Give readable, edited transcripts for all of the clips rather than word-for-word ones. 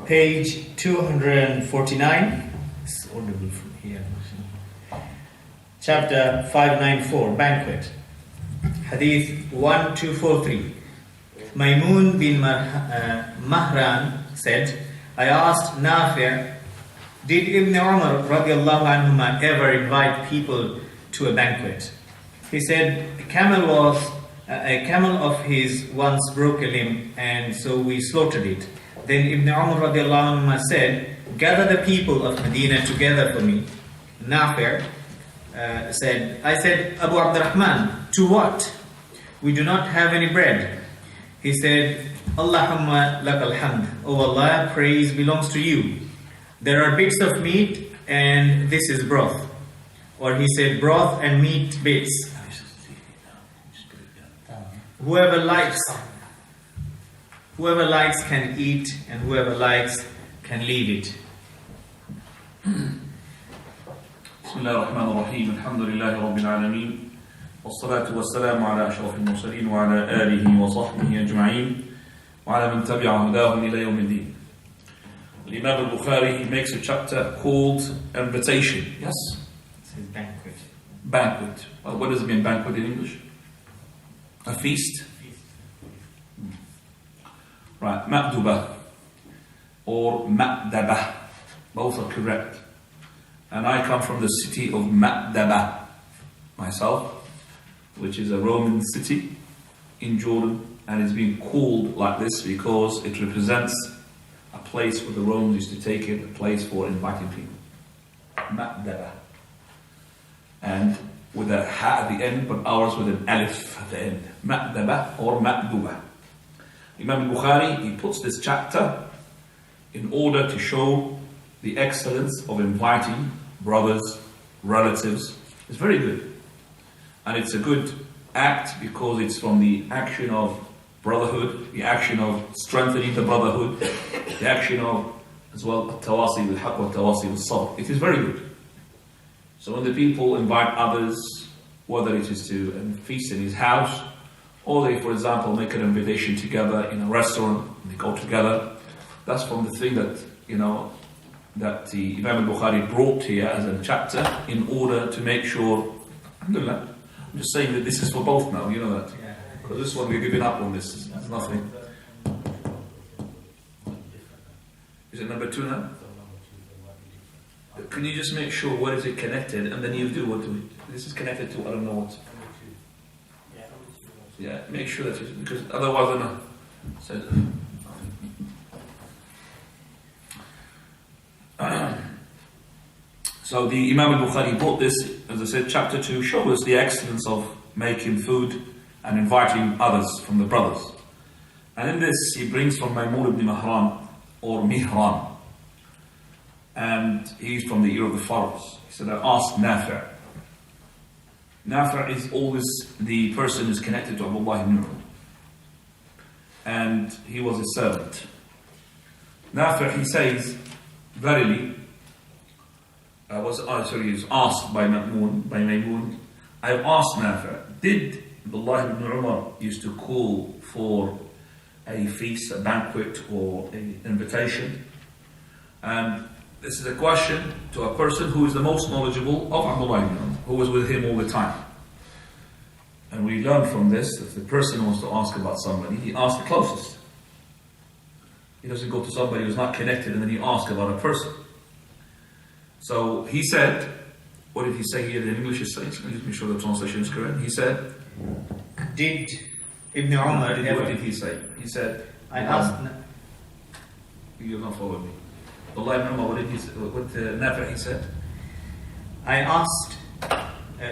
Page 249. It's audible from here. Chapter 594, Banquet. Hadith 1243. Maymun bin Mahran said, I asked Nafi', did Ibn Umar radiallahu anhuma ever invite people to a banquet? He said, a camel of his once broke a limb, and so we slaughtered it. Then Ibn Umar radiallahu anhuma said, gather the people of Medina together for me. Nafi' said, I said, Abu Abdurrahman, to what? We do not have any bread. He said, Allahumma lakal hamd. Oh Allah, praise belongs to you. There are bits of meat and this is broth. Or he said, broth and meat bits. Whoever likes can eat, and whoever likes can leave it. بسم الله الرحمن الرحيم الحمد لله رب العالمين والصلاة والسلام على أشرف المرسلين وعلى آله وصحبه أجمعين وعلى من تبع هداهم إلى يوم الدين. Imam al-Bukhari, he makes a chapter called Invitation. Yes? It says banquet. Banquet. Well, what does it mean, banquet in English? A feast? Right, Ma'duba or Ma'daba. Both are correct. And I come from the city of Ma'daba myself, which is a Roman city in Jordan, and it's been called like this because it represents a place where the Romans used to take it, a place for inviting people. Ma'daba. And with a ha at the end, but ours with an alif at the end. Ma'daba or Ma'duba. Imam al-Bukhari, he puts this chapter in order to show the excellence of inviting brothers, relatives. It's very good. And it's a good act because it's from the action of brotherhood, the action of strengthening the brotherhood, the action of, as well, at-tawasi bil-haqq wa at-tawasi bil-sabr. It is very good. So when the people invite others, whether it is to a feast in his house, or they, for example, make an invitation together in a restaurant, and they go together, that's from the thing that, that the Imam al-Bukhari brought here as a chapter in order to make sure, alhamdulillah, I'm just saying that this is for both now, you know that. Because this one we're giving up on this, it's nothing. Is it number 2 now? Can you just make sure what is it connected, and then you do what this is connected to, I don't know what. Yeah, make sure that it, because otherwise I know. So the Imam al-Bukhari brought this, as I said, chapter 2, show us the excellence of making food and inviting others from the brothers. And in this he brings from Maymun ibn Mahran or Mihran, and he's from the ear of the Faras. He said, I asked Nafi'. Nafi' is always the person who's connected to Abdullah ibn Umar, and he was a servant. Nafi', he says, verily, he was asked by Maymun, I have asked Nafi', did Abdullah ibn Umar used to call for a feast, a banquet, or an invitation? And this is a question to a person who is the most knowledgeable of Abdullah ibn Umar, who was with him all the time. And we learn from this that if the person wants to ask about somebody, he asks the closest. He doesn't go to somebody who's not connected and then he asks about a person. So he said, what did he say here in English? Is saying, let me make sure the translation is correct. He said, did Ibn Umar what did he say? He said, I asked. You're not following me. Allah ibn Umar, what did he say? What Nafi' he said? I asked.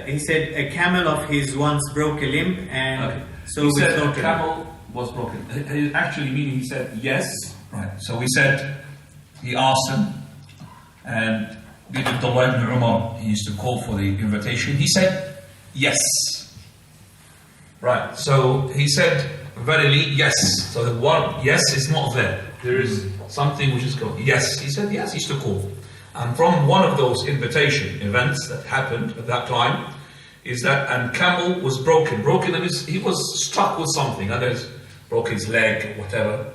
He said a camel of his once broke a limb, and so he we said slaughtered a camel was broken. Actually, meaning he said yes. Right. So we said he asked him, and did Abdullah ibn Umar, he used to call for the invitation. He said yes. Right. So he said verily yes. So the one yes is not there. There is something which is called yes. He said yes. He used to call. And from one of those invitation events that happened at that time is that and camel was broken. Broken, that is, he was struck with something, either broke his leg or whatever.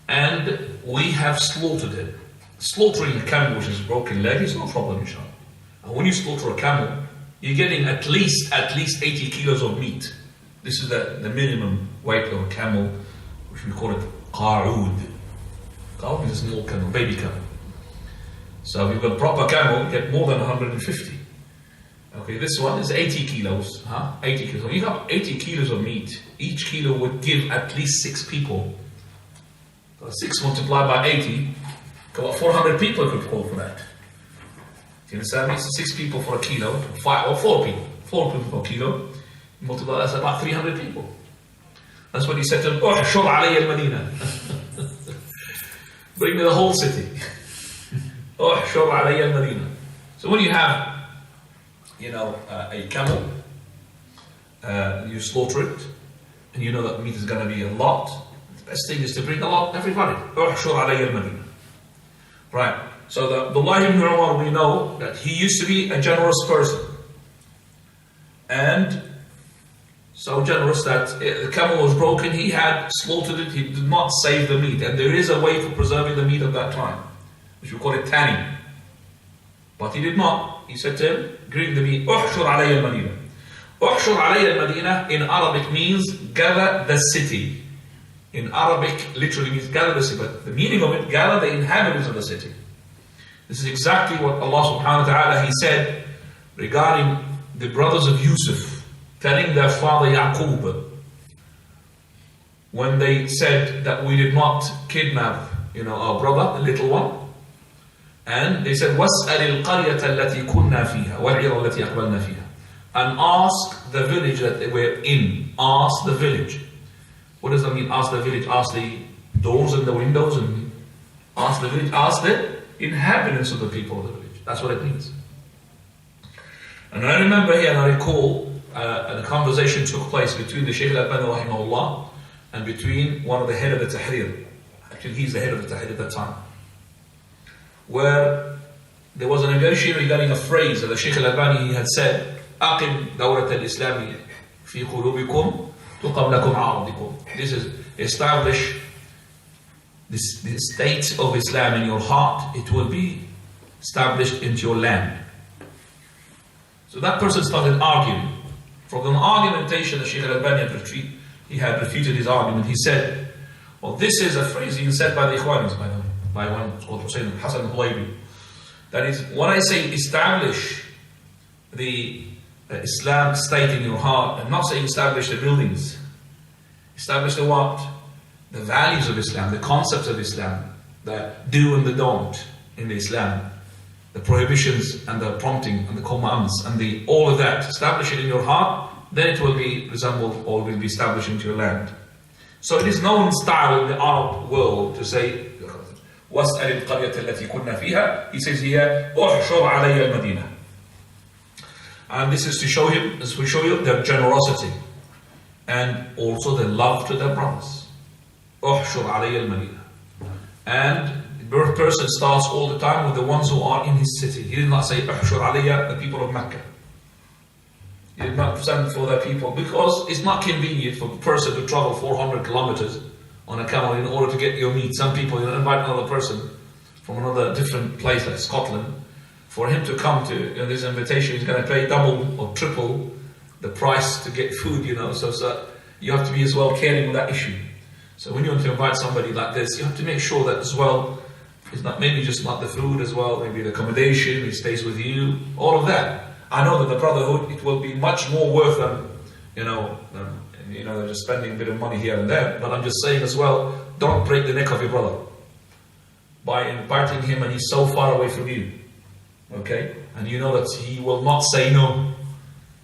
and we have slaughtered it. Slaughtering a camel which is a broken leg is no problem, inshallah. And when you slaughter a camel, you're getting at least 80 kilos of meat. This is the minimum weight of a camel, which we call it qa'ud. Qa'ud is a small camel, baby camel. So if you've got a proper camel, you get more than 150. Okay, this one is 80 kilos. 80 kilos. When you have 80 kilos of meat, each kilo would give at least 6 people. So 6 multiplied by 80, about 400 people could call for that. Do you understand me? So 6 people for a kilo, 4 people. 4 people for a kilo. Multiply, that's about 300 people. That's what he said to him, "Uhshur alayya al-Madina." Bring me the whole city. "Uhshur alayya al-Madina." So when you have, a camel, you slaughter it, and you know that meat is going to be a lot. The best thing is to bring a lot, everybody. "Uhshur alayya al-Madina." Right. So the Abdullah ibn Umar, we know that he used to be a generous person. And so generous that the camel was broken, he had slaughtered it, he did not save the meat. And there is a way for preserving the meat at that time, which we call it tanning. But he did not. He said to him, bring the meat, "Uhshur alayya al-Madina." "Uhshur alayya al-Madina" in Arabic means gather the city. In Arabic literally means gather the city, but the meaning of it, gather the inhabitants of the city. This is exactly what Allah subhanahu wa ta'ala, He said regarding the brothers of Yusuf, telling their father Yaqub, when they said that we did not kidnap, our brother, the little one, and they said, وَاسْأَلِ الْقَرْيَةَ الَّتِي كُنَّا فِيهَا وَالْعِرَ الَّتِي أَقْبَلْنَا فِيهَا, and ask the village that they were in. Ask the village. What does that mean? Ask the village. Ask the doors and the windows, and ask the village. Ask the inhabitants of the people of the village. That's what it means. And I remember here, and I recall a conversation took place between the Shaykh al-Albani rahimahullah and between one of the head of the Tahrir. Actually, he's the head of the Tahrir at that time, where there was a negotiation regarding a phrase that the Shaykh al-Albani had said, "Aqim dawrat al-Islami fi qulubikum tuqam lakum a'radikum." This is establish the state of Islam in your heart, it will be established into your land. So that person started arguing. From the argumentation, the Shaykh al-Albani had refuted his argument. He said, well, this is a phrase even said by the Ikhwanis, by the way, by one called Hussein Hassan al-Hulaybi. That is, when I say establish the Islam state in your heart, I'm not saying establish the buildings. Establish the what? The values of Islam, the concepts of Islam, the do and the don't in the Islam, the prohibitions and the prompting and the commands and all of that. Establish it in your heart, then it will be resembled or will be established into your land. So it is known style in the Arab world to say, وَاسْأَلِ الْقَرْيَةَ الَّتِي كُنَّا فِيهَا. He says here, أُحْشُرْ عَلَيَّ الْمَدِينَةِ. And this is to show you their generosity and also their love to their brothers. أُحْشُرْ عَلَيَّ الْمَدِينَةِ. And the person starts all the time with the ones who are in his city. He did not say أُحْشُرْ عَلَيَّ the people of Mecca. He did not send for their people because it's not convenient for a person to travel 400 kilometers on a camel in order to get your meat. Some people, invite another person from another different place like Scotland. For him to come to this invitation, he's going to pay double or triple the price to get food, So you have to be as well caring with that issue. So when you want to invite somebody like this, you have to make sure that as well, it's not maybe just not the food as well, maybe the accommodation, he stays with you, all of that. I know that the brotherhood, it will be much more worth than, just spending a bit of money here and there. But I'm just saying as well, don't break the neck of your brother by inviting him and he's so far away from you. Okay? And you know that he will not say no.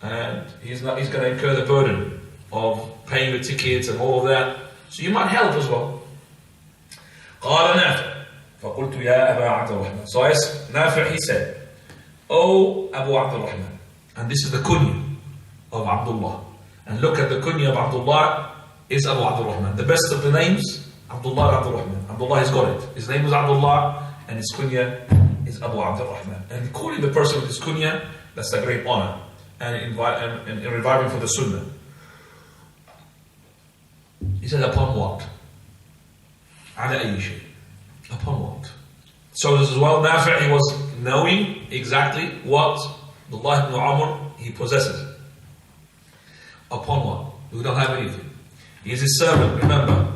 And he's going to incur the burden of paying the tickets and all of that. So you might help as well. قال نافع فقلت يا أبا عبد الرحمن. So as Nafi' he said, O Abu Abd al-Rahman. And this is the kunya of Abdullah. And look at the kunya of Abdullah is Abu Abd al-Rahman. The best of the names, Abdullah Abd al-Rahman. Abdullah has got it. His name is Abdullah and his kunya is Abu Abd al-Rahman. And calling the person with his kunya, that's a great honor. And reviving for the sunnah. He said, upon what? على أي شيء. Upon what? So this is well, Nafi' he was knowing exactly what Abdullah ibn Umar he possesses. Upon what? We don't have anything. He is his servant, remember.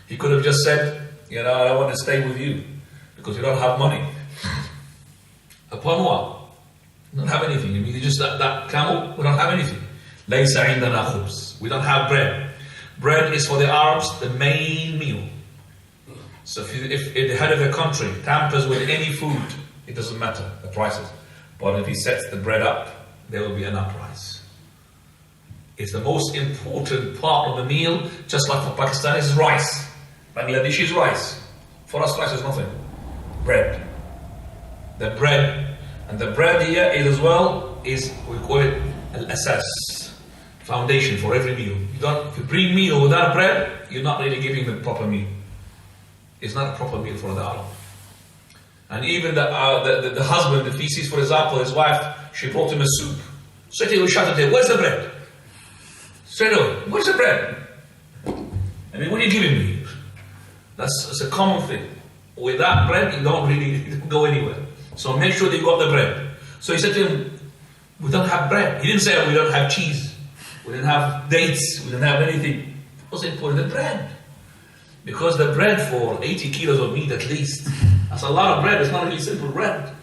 He could have just said, you know, I want to stay with you because you don't have money. Upon what? We don't have anything. You mean just that camel? We don't have anything. لَيْسَ عِنْدَنَا خُبْز. We don't have bread. Bread is for the Arabs the main meal. So if the head of the country tampers with any food, it doesn't matter, the prices. But if he sets the bread up, there will be an uprise. It's the most important part of the meal, just like for Pakistanis is rice. Bangladesh is rice. For us, rice is nothing. Bread. The bread. And the bread here is as well, is we call it al-asas. Foundation for every meal. If you bring meal without bread, you're not really giving the proper meal. It's not a proper meal for the Arab. And even the husband, if he sees, for example, his wife, she brought him a soup. Straight away, shut it there. Where's the bread? Straight away, where's the bread? I mean, what are you giving me? That's a common thing. Without bread, you don't really go anywhere. So make sure that you got the bread. So he said to him, we don't have bread. He didn't say we don't have cheese. We didn't have dates. We didn't have anything. What's important? The bread. Because the bread for 80 kilos of meat at least, that's a lot of bread. It's not really simple bread.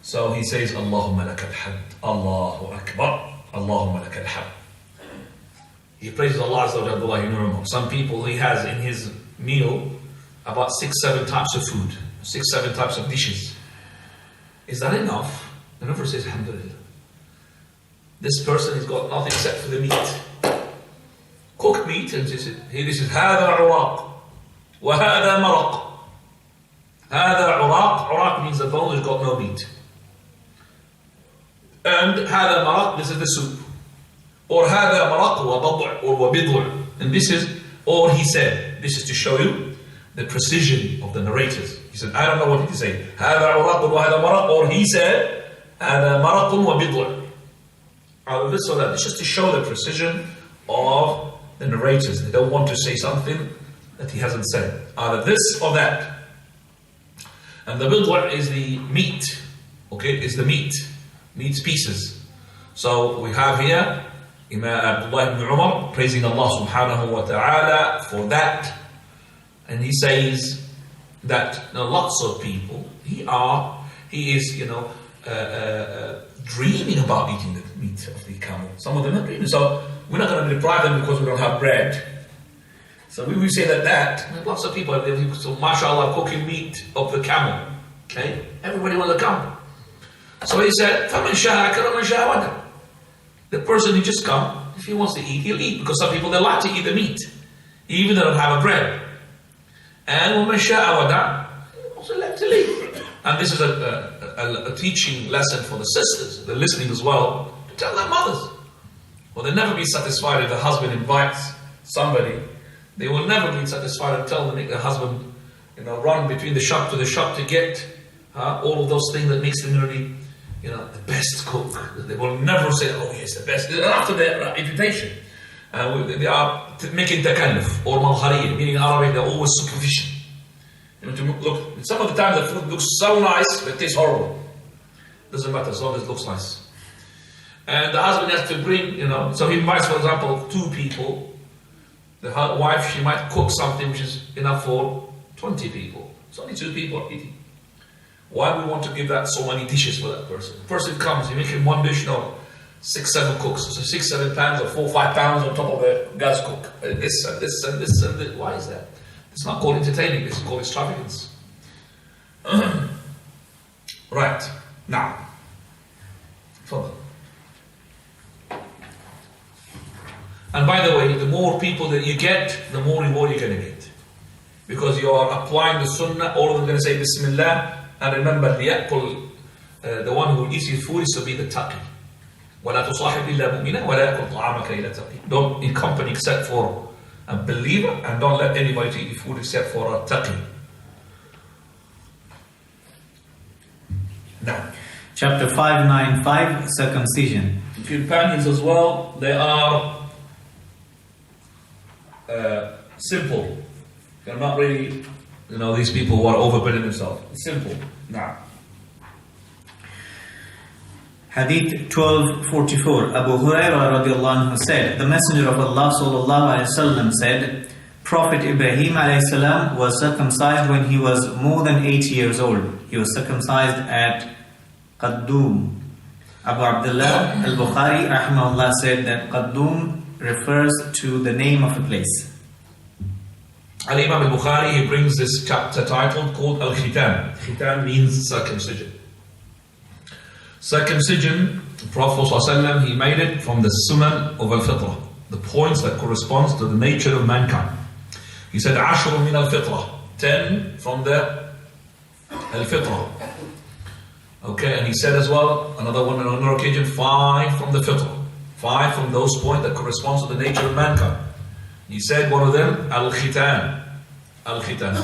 So he says, Allahumma laka al-hamd. Allahu Akbar. Allahumma laka al-hamd. He praises Allah Azza wa Jalla. Some people he has in his meal about 6-7 types of food, 6-7 types of dishes. Is that enough? The Prophet says, Alhamdulillah. This person has got nothing except for the meat. Cooked meat, and this is هذا عراق وهذا مرق. هذا عراق. Uraq means the bone has got no meat. And هذا مرق, this is the soup. Or هذا مرق وبضع or وبضع. And this is, or he said, this is to show you the precision of the narrators. He said, I don't know what he say. هذا عراق وهذا مرق. Or he said, هذا مرق وبضع. Either this or that. It's just to show the precision of the narrators. They don't want to say something that he hasn't said. Either this or that. And the bidwa is the meat. Okay, it's the meat. Meat pieces. So we have here Imam Abdullah ibn Umar praising Allah subhanahu wa ta'ala for that. And he says that lots of people, he is, dreaming about eating the meat of the camel. Some of them are dreaming. So we're not going to deprive them because we don't have bread. So we say that lots of people, so mashallah, cooking meat of the camel. Okay? Everybody wants a camel. So he said, فَمَنْ شَاءَ كَرَمَنْ شَاءَ وَدَى. The person who just come, if he wants to eat, he'll eat. Because some people, they like to eat the meat. Even they don't have a bread. And وَمَنْ شَاءَ وَدَى, also like to leave. And this is a teaching lesson for the sisters. They're listening as well. To tell their mothers. Well, they'll never be satisfied if the husband invites somebody. They will never be satisfied until they make the husband, run between the shop to the shop to get all of those things that makes them really, the best cook. They will never say, oh yes, the best. After their invitation, they are making takalluf or malhariyya, meaning in Arabic they're always superficial. To look, some of the time the food looks so nice, but it tastes horrible. Doesn't matter as long as it looks nice. And the husband has to bring, so he invites, for example, 2 people. The wife, she might cook something which is enough for 20 people. It's only 2 people eating. Why we want to give that so many dishes for that person? The person comes, you make him one dish, 6-7 cooks. So 6-7 pounds or 4-5 pounds on top of the gas cook. This and this and this and this. Why is that? It's not called entertaining, this is called extravagance. Right, now. Further. And by the way, the more people that you get, the more reward you're going to get. Because you are applying the sunnah, all of them going to say Bismillah, and remember, the one who eats his food is to be the taqi. وَلَا تُصَاحِبْ إِلَّا مُؤْمِنًا وَلَا يَأْكُلْ طَعَامَكَ إِلَّا تَقِي. Don't in company except for a believer, and don't let anybody to eat food except for a taqi. Now, chapter 595, circumcision. Companions as well, they are Simple. They're not really, these people who are overburdening themselves. It's simple. Now. Hadith 1244. Abu Hurairah radiallahu anhu said, the Messenger of Allah sallallahu alayhi wasallam said, Prophet Ibrahim alayhi salam was circumcised when he was more than 8 years old. He was circumcised at Qaddum. Abu Abdullah al-Bukhari rahimahullah said that Qaddum refers to the name of a place. Al-Imam al-Bukhari, he brings this chapter titled called Al-Khitan. Khitan means circumcision. Circumcision, the Prophet ﷺ, he made it from the sunan of al-fitrah, the points that corresponds to the nature of mankind. He said, Ashrun min al-fitrah, 10 from the al-fitrah. Okay, and he said as well, another one on another occasion, 5 from the fitrah. 5 from those points that corresponds to the nature of mankind. He said one of them, al-khitan. Al-khitan.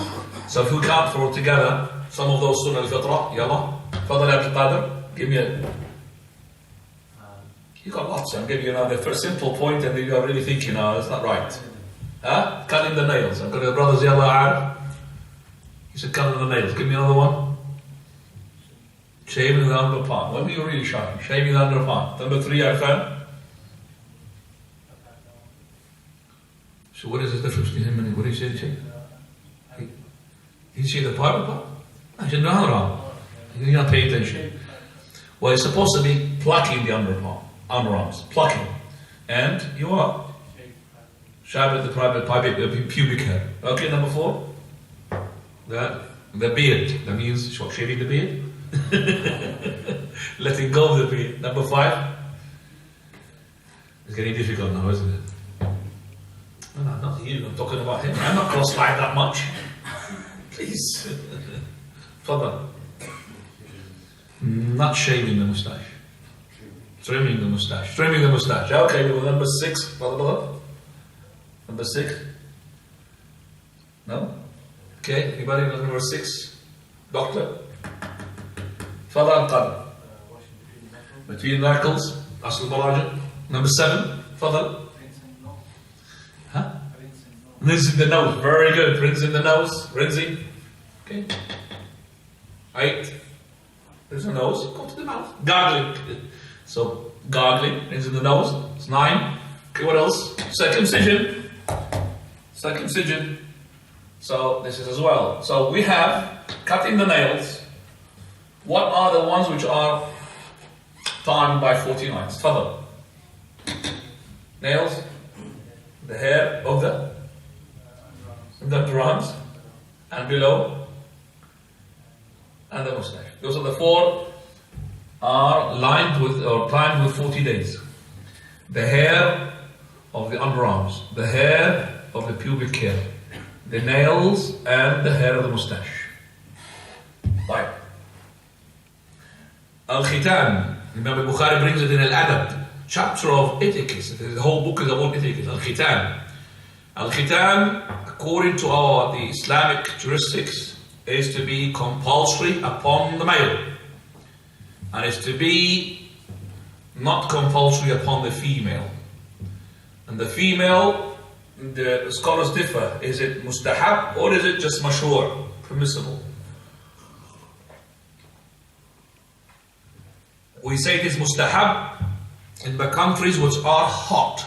So if we can't throw together some of those sunnah al-fitrah, yalla, Fadal Abdul Qadir, give me a... You got lots, I'm giving you another first simple point and you are really thinking, it's not right. Huh? Cutting the nails. I've got the brothers, yalla, Arab. He said, cutting the nails. Give me another one. Shaving the underpart. When were you really shy? Shaving the underpart. Number 3, I found. So what is the difference between him and what did he say? He see the private part? I said, no. You're not paying attention. Well, it's supposed to be plucking the underarms. Plucking. And you are. Shaving the private pubic hair. Okay, number 4. The beard. That means what, shaving the beard? Letting go of the beard. Number 5. It's getting difficult now, isn't it? No, not you. I'm talking about him. I'm not cross-eyed that much. Please. Further. Not shaving the moustache. Trimming the moustache. Trimming the moustache. Okay, we were number 6. Brother. Number 6. No? Okay, anybody number 6? Doctor? Further Al-Qadr. Between knuckles. Asl Baraja. Number 7. Further. Huh? Rinsing the nose. Very good. Rinsing the nose. Rinsing. Okay. 8. There's a nose. Go to the mouth. Gargling. So, gargling. Rinsing the nose. It's 9. Okay, what else? Circumcision. Circumcision. So, this is as well. So, we have cutting the nails. What are the ones which are timed by 40 lines? Further. Nails. The hair of the underarms and below, and the mustache. Those are the 4 are lined with or timed with 40 days. The hair of the underarms, the hair of the pubic hair, the nails and the hair of the mustache. Right. Al-Khitan, Imam al-Bukhari brings it in Al-Adab, chapter of etiquette. The whole book is about etiquette. Al-Khitan. Al-Khitan, according to the Islamic juristics, is to be compulsory upon the male, and is to be not compulsory upon the female. And the female, the scholars differ. Is it mustahab or is it just mashru', permissible? We say it is mustahab in the countries which are hot,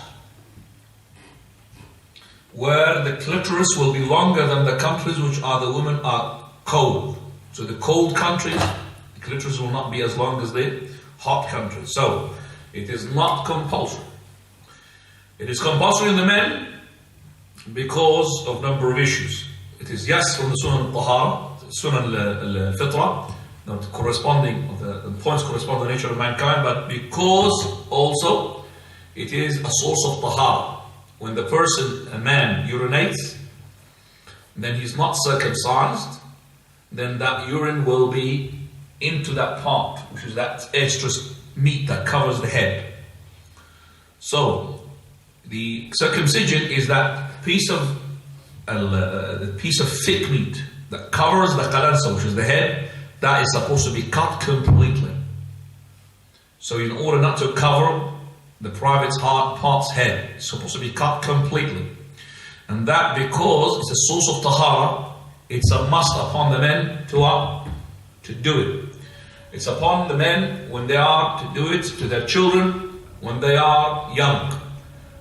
where the clitoris will be longer than the countries which the women are cold. So the cold countries, the clitoris will not be as long as the hot countries. So it is not compulsory. It is compulsory in the men because of number of issues. It is yes from the Sunan al-Tahara, Sunan al-Fitra, corresponding, the points correspond to the nature of mankind, but because also it is a source of tahara. When the person, a man, urinates, then he's not circumcised, then that urine will be into that part, which is that extra meat that covers the head. So, the circumcision is that piece of thick meat that covers the qalansa, which is the head, that is supposed to be cut completely. So in order not to cover the private part's head, it's supposed to be cut completely. And that because it's a source of tahara, it's a must upon the men to do it. It's upon the men when they are to do it to their children when they are young.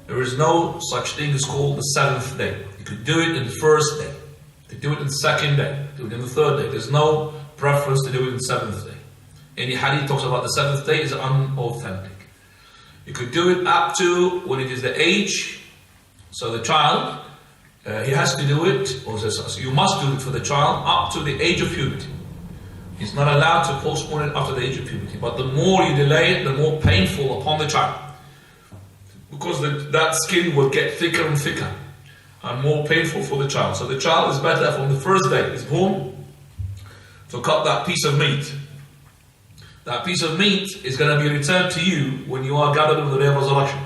There is no such thing as called the seventh day. You could do it in the first day. You could do it in the second day. Do it in the third day. There's no preference to do it in the seventh day. Any hadith talks about the seventh day is unauthentic. You could do it up to when it is the age. So the child, he has to do it, or so you must do it for the child up to the age of puberty. He's not allowed to postpone it after the age of puberty. But the more you delay it, the more painful upon the child. Because that skin will get thicker and thicker and more painful for the child. So the child is better from the first day he's born to cut that piece of meat. That piece of meat is going to be returned to you when you are gathered on the day of resurrection.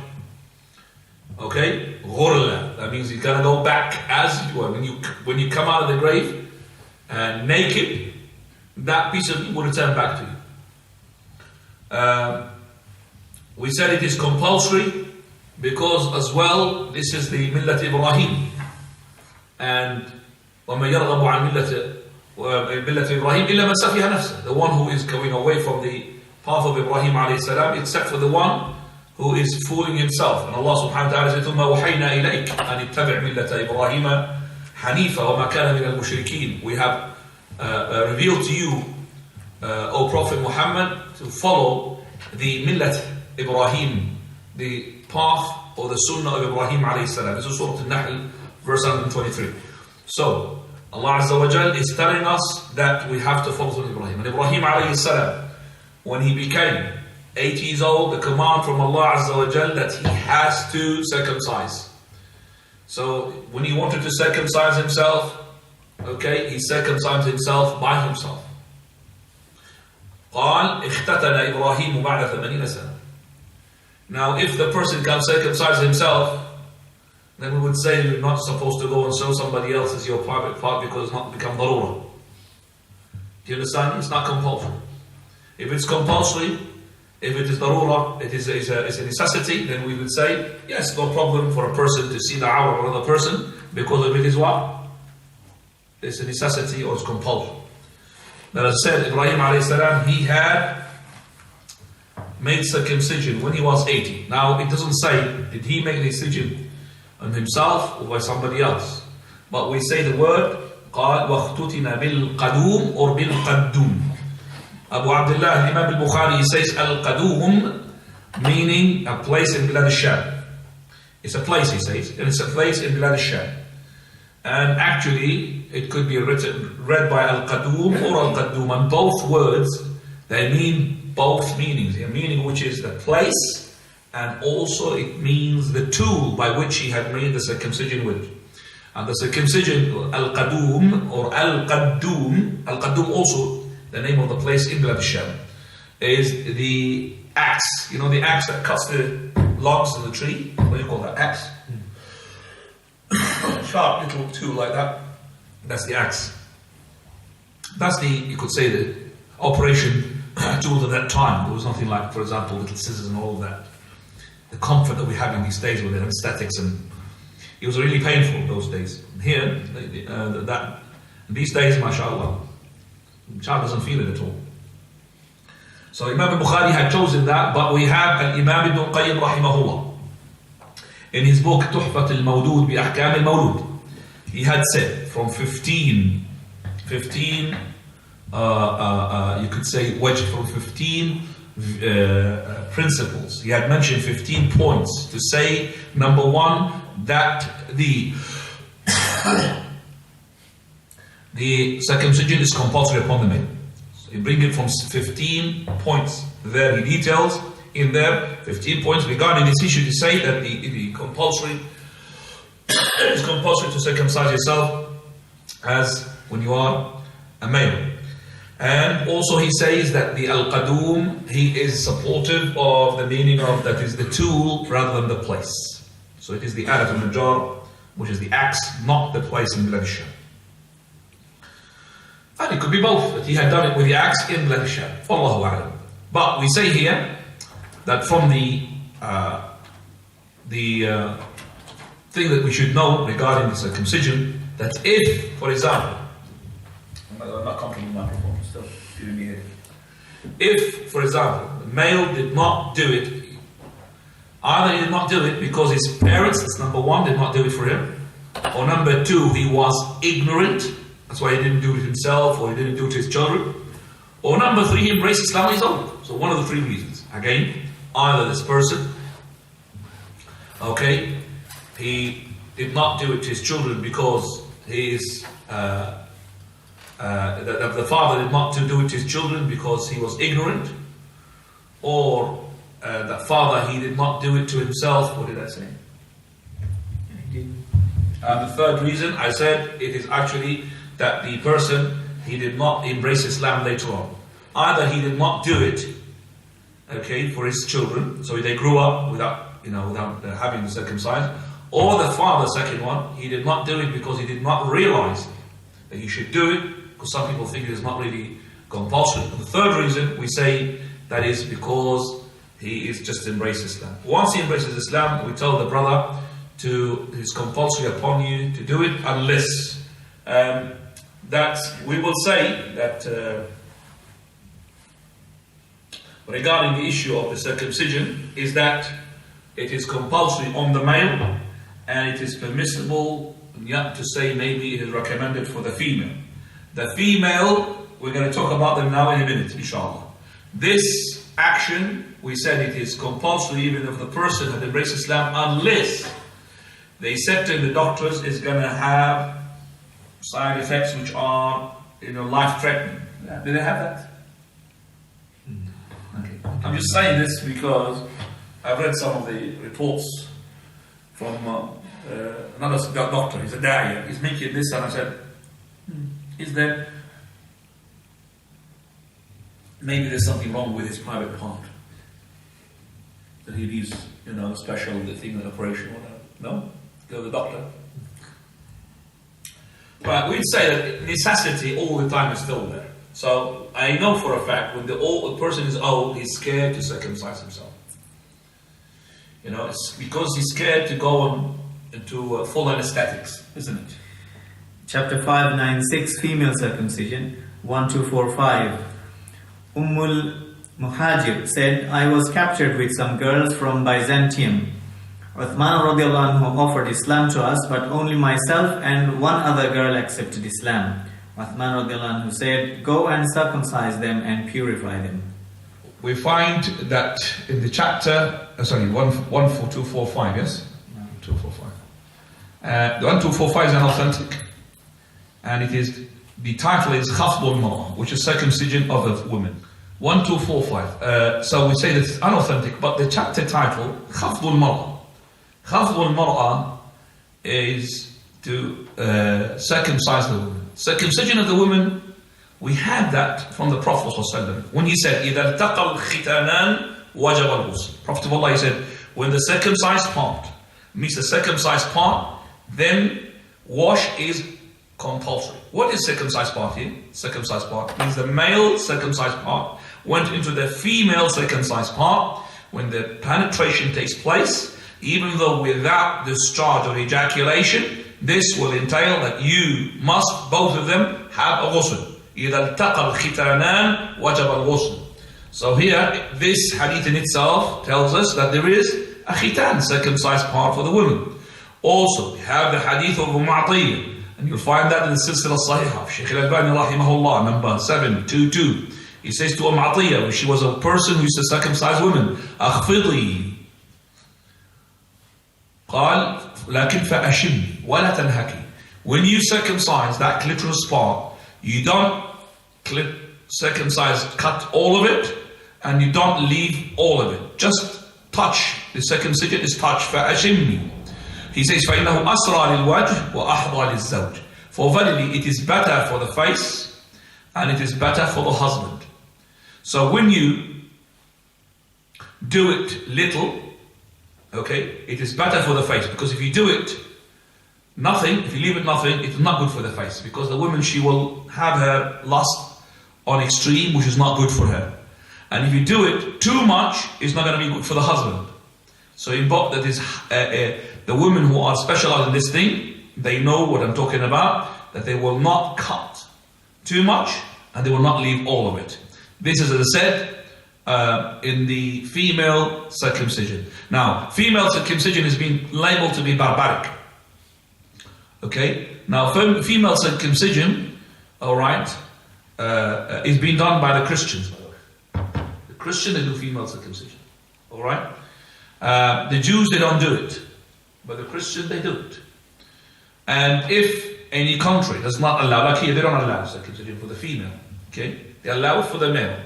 Okay? Ghurla. That means you're going to go back as you were. When you come out of the grave naked, that piece of meat will return back to you. We said it is compulsory because as well, this is the Millat Ibrahim. And وَمَنْ يَرْغَبُ عَنْ مِلَّةِ إِبْرَاهِيمَ إِلَّا مَنْ سَفِهَ نَفْسَهُ. The one who is going away from the path of Ibrahim alayhi salam, except for the one who is fooling himself. And Allah subhanahu wa ta'ala says, ثُمَّ وَحَيْنَا إِلَيْكَ أَنِ اتَّبِعْ مِلَّةَ إِبْرَاهِيمَ حَنِيفًا وَمَا كَانَ مِنَ الْمُشْرِكِينَ. We have revealed to you, O Prophet Muhammad, to follow the Millat Ibrahim, the path or the Sunnah of Ibrahim alayhi salam. This is Surah Al-Nahl, verse 123. So, Allah Azza wa Jal is telling us that we have to follow Sunnah Ibrahim. And Ibrahim alayhi salam, when he became 8 years old, the command from Allah Azza wa Jal that he has to circumcise. So, when he wanted to circumcise himself, okay, he circumcised himself by himself. قال اختتن إبراهيم بعد 80 سنة. Now, if the person can circumcise himself, then we would say you're not supposed to go and show somebody else as your private part because it's not become darura. Do you understand? It's not compulsory. If it's compulsory, if it is darura, it is a necessity, then we would say, yes, no problem for a person to see the awrah of another person because of it is what? It's a necessity or it's compulsory. But as I said, Ibrahim alayhi salam, he had made circumcision when he was 80. Now, it doesn't say, did he make the decision on himself or by somebody else? But we say the word, قال وَاخْتُتِنَ بِالْقَدُومِ or بِالْقَدُّومِ. Abu Abdullah, Imam al-Bukhari, he says al-Qadum, meaning a place in Bilad al-Sham. It's a place, he says, and it's a place in Bilad al-Sham. And actually, it could be read by al-Qadum or al-Qaddum, and both words, they mean both meanings. A meaning which is the place, and also it means the tool by which he had made the circumcision with. And the circumcision, al-Qadum or al-Qaddum also, the name of the place in Bilad al-Sham, is the axe. You know the axe that cuts the logs in the tree? What do you call that? Axe. Sharp little tool like that. That's the axe. That's the, you could say, the operation tools at that time. There was nothing like, for example, little scissors and all of that. The comfort that we have in these days with the anesthetics, and it was really painful in those days. Here, these days, mashallah, the child doesn't feel it at all. So Imam al-Bukhari had chosen that, but we have Imam Ibn Qayyim rahimahullah. In his book Tuhfat al-Mawdud bi Ahkam al-Mawlud, he had said from 15 you could say from 15 principles. He had mentioned 15 points to say, number one, that the circumcision is compulsory upon the men. So he brings it from 15 points there. He details in there 15 points regarding this issue to say that the compulsory is compulsory to circumcise yourself as when you are a male. And also he says that the al-Qadum, he is supportive of the meaning of that is the tool rather than the place. So it is the alat al-Najjar, which is the axe, not the place in Bilad al-Sham. And it could be both, that he had done it with the axe in Bilad al-Sham. Wallahu a'lam. But we say here that from the thing that we should know regarding the circumcision, that if, for example, I'm not comfortable with the microphone, still giving me here. If, for example, the male did not do it, either he did not do it because his parents, that's number one, did not do it for him, or number two, he was ignorant, that's why he didn't do it himself, or he didn't do it to his children, or number three, he embraced Islam on his own. So one of the three reasons. Again, either this person, okay, he did not do it to his children because his the father did not do it to his children because he was ignorant, or the father, he did not do it to himself. What did I say? The third reason, I said, it is actually that the person, he did not embrace Islam later on. Either he did not do it, okay, for his children, so they grew up without having the circumcised, or the father, second one, he did not do it because he did not realize that he should do it, because some people think it is not really compulsory. And the third reason, we say that is because he is just embraced Islam. Once he embraces Islam, we tell the brother it's compulsory upon you to do it, unless that we will say that regarding the issue of the circumcision is that it is compulsory on the male, and it is permissible to say maybe it is recommended for the female. The female, we're going to talk about them now in a minute, inshallah. This action, we said it is compulsory even if the person had embraced Islam, unless they said to the doctors it's going to have side effects which are life-threatening. Did they have that? Okay. I'm just saying this because I've read some of the reports from another doctor. He's a da'iyah. He's making this, and I said, is there maybe there's something wrong with his private part that he needs, special thing, an operation or whatever? No? Go to the doctor. But we'd say that necessity all the time is still there. So I know for a fact when the person is old, he's scared to circumcise himself. It's because he's scared to go on into full anesthetics, isn't it? Chapter 596, female circumcision, 1245. Ummul Muhajir said, I was captured with some girls from Byzantium. Uthman radiallahu anhu offered Islam to us, but only myself and one other girl accepted Islam. Uthman radiallahu anhu said, go and circumcise them and purify them. We find that in the chapter, 14245, yes? 1245. The 1245 is an authentic. And the title is Khafdul Mar'a, which is circumcision of a woman. 1245. So we say that it's unauthentic, but the chapter title, Khafdul Mar'a. Khafdul Mar'a is to circumcise the woman. Circumcision of the woman, we had that from the Prophet ﷺ. When he said, إِذَا الْتَقَى الْخِتَانَانِ وَجَبَ الْغُسْلُ. Prophet of Allah, he said, when the circumcised part meets the circumcised part, then wash is compulsory. What is circumcised part here? Circumcised part means the male circumcised part went into the female circumcised part. When the penetration takes place, even though without discharge or ejaculation, this will entail that you must, both of them, have a ghusl. إِذَا الْتَقَى الْخِتَانَانِ وَجَبَ الْغُسْلُ. So here, this hadith in itself tells us that there is a khitan, circumcised part for the woman. Also, we have the hadith of Atiyah, and you'll find that in the Silsila Sahihah, Shaykh al-Albani rahimahullah, number 722. He says to Atiyah, when she was a person who used to circumcise women, أَخْفِضِي قال لكن فأشم ولا تنهكي. When you circumcise that clitoris part, you don't cut all of it, and you don't leave all of it. Just touch. The circumcision is touch. فأشمي. He says فإنه أسرى للوجه وأحظى للزوج. For verily it is better for the face, and it is better for the husband. So when you do it little, okay, it is better for the face, because if you do it nothing, if you leave it nothing, it's not good for the face, because the woman, she will have her lust on extreme, which is not good for her. And if you do it too much, it's not going to be good for the husband. So in both, that is the women who are specialized in this thing, they know what I'm talking about, that they will not cut too much and they will not leave all of it. This is, as I said, in the female circumcision. Now, female circumcision has been labeled to be barbaric. Okay? Now, female circumcision, alright, is being done by the Christians. The Christians, they do female circumcision. Alright? The Jews, they don't do it. But the Christians, they do it. And if any country does not allow, like here, they don't allow circumcision for the female. Okay? They allow it for the male.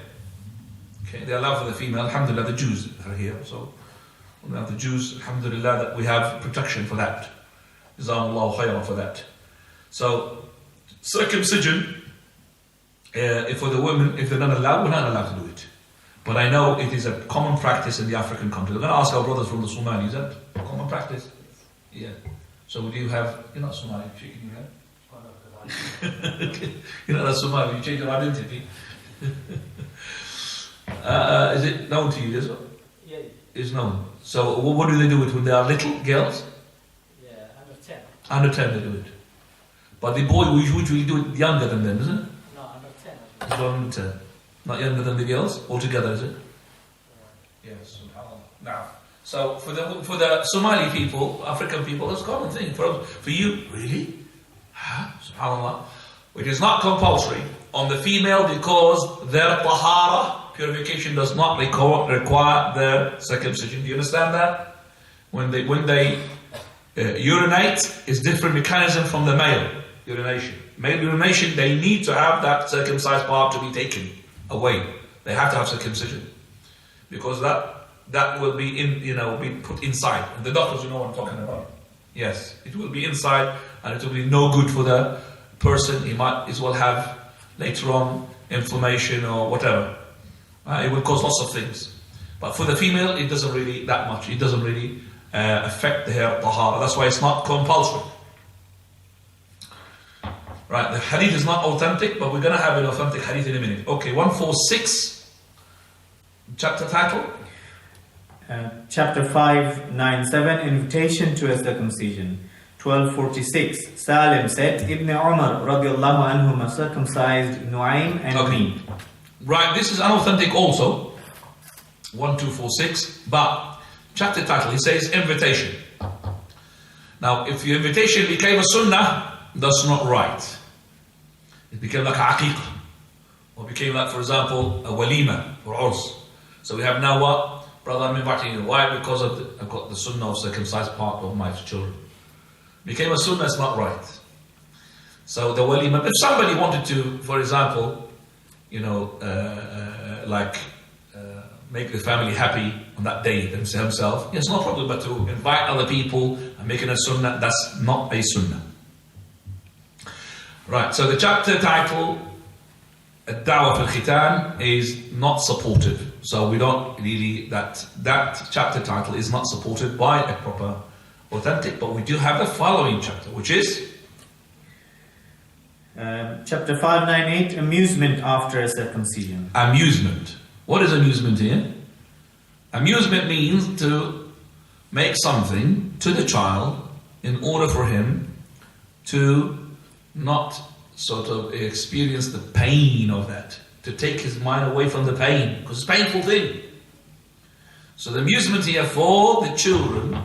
Okay? They allow for the female. Alhamdulillah, the Jews are here. So, we have the Jews, alhamdulillah, that we have protection for that. Jazakumullahu khayran for that. So, circumcision, for the women, if they're not allowed, we're not allowed to do it. But I know it is a common practice in the African countries. I'm going to ask our brothers from the Somali, is that a common practice? Yeah. So do you have, you're not Somali, shaking your head? Okay. You're not a Somali, you change your identity. Is it known to you as well? Yeah. It's known. So what do they do it when they are little girls? Yeah, under 10. Under 10 they do it. But the boy, we usually do it younger than them, isn't it? No, under 10. It's under 10. Not younger than the girls altogether, is it? Yes. Now, so for the Somali people, African people, it's a common thing. For you, really? Subhanallah. It is not compulsory on the female because their tahara, purification, does not require their circumcision. Do you understand that? When they urinate, it's different mechanism from the male urination. Male urination, they need to have that circumcised part to be taken away. They have to have circumcision because that will be be put inside. And the doctors know what I'm talking about. Yes, it will be inside, and it will be no good for the person. He might as well have later on inflammation or whatever. It will cause lots of things. But for the female, it doesn't really that much. It doesn't really affect her tahara. That's why it's not compulsory. Right, the hadith is not authentic, but we're going to have an authentic hadith in a minute. Okay, 146, chapter title? Chapter 597, Invitation to a Circumcision. 1246, Salim said, Ibn Umar radiallahu anhuma circumcised Nu'aym and me. Right, this is unauthentic also. 1246, but chapter title, he says invitation. Now, if your invitation became a sunnah, that's not right. It became like a aqiqah, or became like, for example, a walima or urs. So we have now what? Brother, I'm inviting you. Why? Because I've got the sunnah of circumcised part of my children. Became a sunnah, it's not right. So the walima, if somebody wanted to, for example, make the family happy on that day himself, yes, no problem, but to invite other people and making a sunnah, that's not a sunnah. Right, so the chapter title, Ad-Da'wah fil-Khitan, is not supportive. So we don't really, that chapter title is not supported by a proper authentic, but we do have the following chapter, which is? Chapter 598, Amusement after a circumcision. Amusement. What is amusement here? Amusement means to make something to the child in order for him to not sort of experience the pain of that, to take his mind away from the pain, because it's a painful thing. So the amusement here for the children,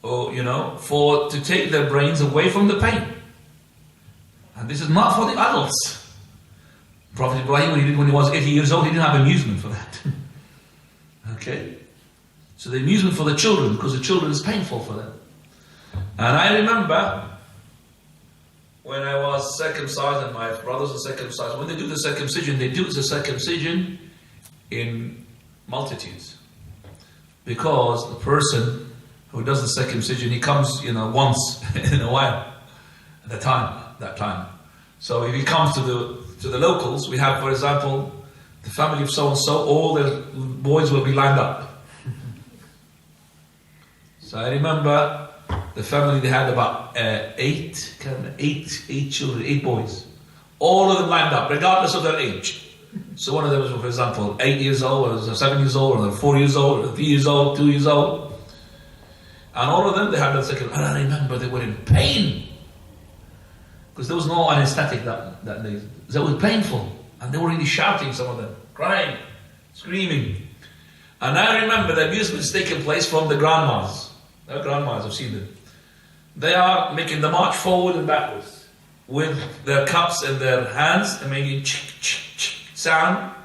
or to take their brains away from the pain. And this is not for the adults. Prophet Ibrahim, when he was 80 years old, he didn't have amusement for that. Okay? So the amusement for the children, because the children is painful for them. And I remember when I was circumcised and my brothers are circumcised, when they do the circumcision, they do the circumcision in multitudes. Because the person who does the circumcision, he comes, once in a while at that time. So if he comes to the locals, we have, for example, the family of so-and-so, all the boys will be lined up. So I remember the family, they had about eight children, 8 boys. All of them lined up, regardless of their age. So one of them was, for example, 8 years old, or 7 years old, or 4 years old, or 3 years old, 2 years old. And all of them, they had the second, and I remember they were in pain. Because there was no anesthetic that day. They were painful. And they were really shouting, some of them, crying, screaming. And I remember the amusements taking place from the grandmas. Their grandmas, I've seen them. They are making the march forward and backwards with their cups in their hands and making sound.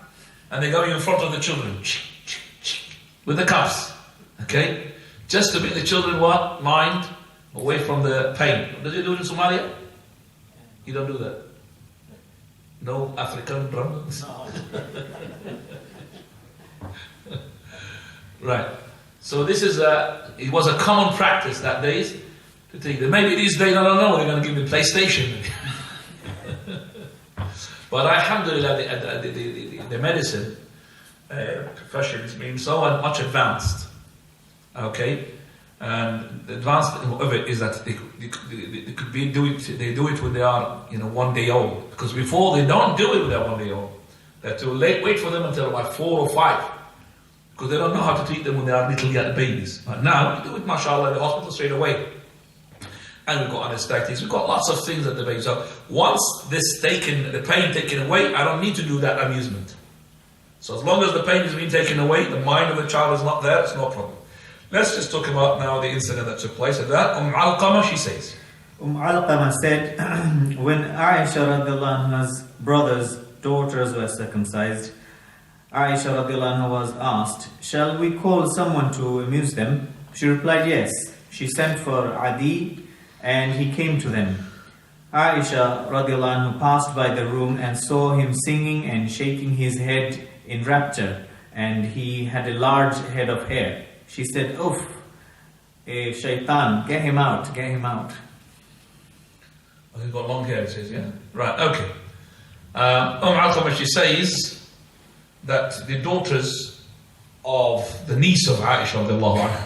And they're going in front of the children with the cups. Okay? Just to make the children what? Mind away from the pain. Does you do it in Somalia? You don't do that. No African drums? No. Right. So this is it was a common practice that days to think that maybe these days, I don't know, they're going to give me PlayStation. But alhamdulillah, the medicine profession is being so much advanced. Okay? And the advanced of it is that they do it when they are 1 day old. Because before they don't do it when they're 1 day old. They have to wait for them until about 4 or 5. Because they don't know how to treat them when they are little babies. But now, we do it, mashallah, in the hospital straight away. And we've got anesthetics, we've got lots of things at the baby. So once the pain taken away, I don't need to do that amusement. So as long as the pain is being taken away, the mind of the child is not there, it's no problem. Let's just talk about now the incident that took place. And that, Alqamah, she says. Alqamah said, when Aisha radiallahu anha's brothers' daughters were circumcised, Aisha radiallahu anha was asked, shall we call someone to amuse them? She replied, yes. She sent for Adi, and he came to them. Aisha radiallahu anha passed by the room and saw him singing and shaking his head in rapture, and he had a large head of hair. She said, oof, shaitan, get him out, get him out. Oh, he's got long hair, it says, yeah? Right, okay. Alqamah, she says that the daughters of the niece of Aisha radiallahu anha,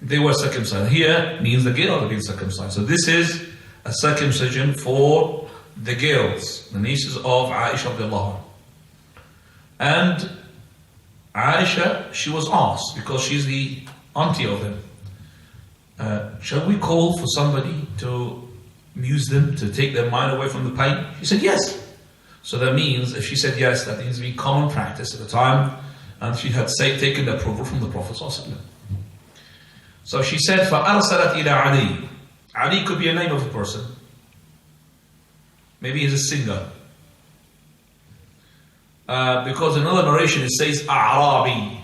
they were circumcised. Here means the girls have been circumcised. So this is a circumcision for the girls, the nieces of Aisha radiallahu anha. And Aisha, she was asked, because she's the auntie of them, shall we call for somebody to amuse them, to take their mind away from the pain? She said yes. So that means, if she said yes, that means to be common practice at the time, and she had taken the approval from the Prophet ﷺ. So she said, فَأَرْسَلَتْ إِلَىٰ عَلِي. Ali could be a name of a person. Maybe he's a singer. Because in another narration it says A'rabi.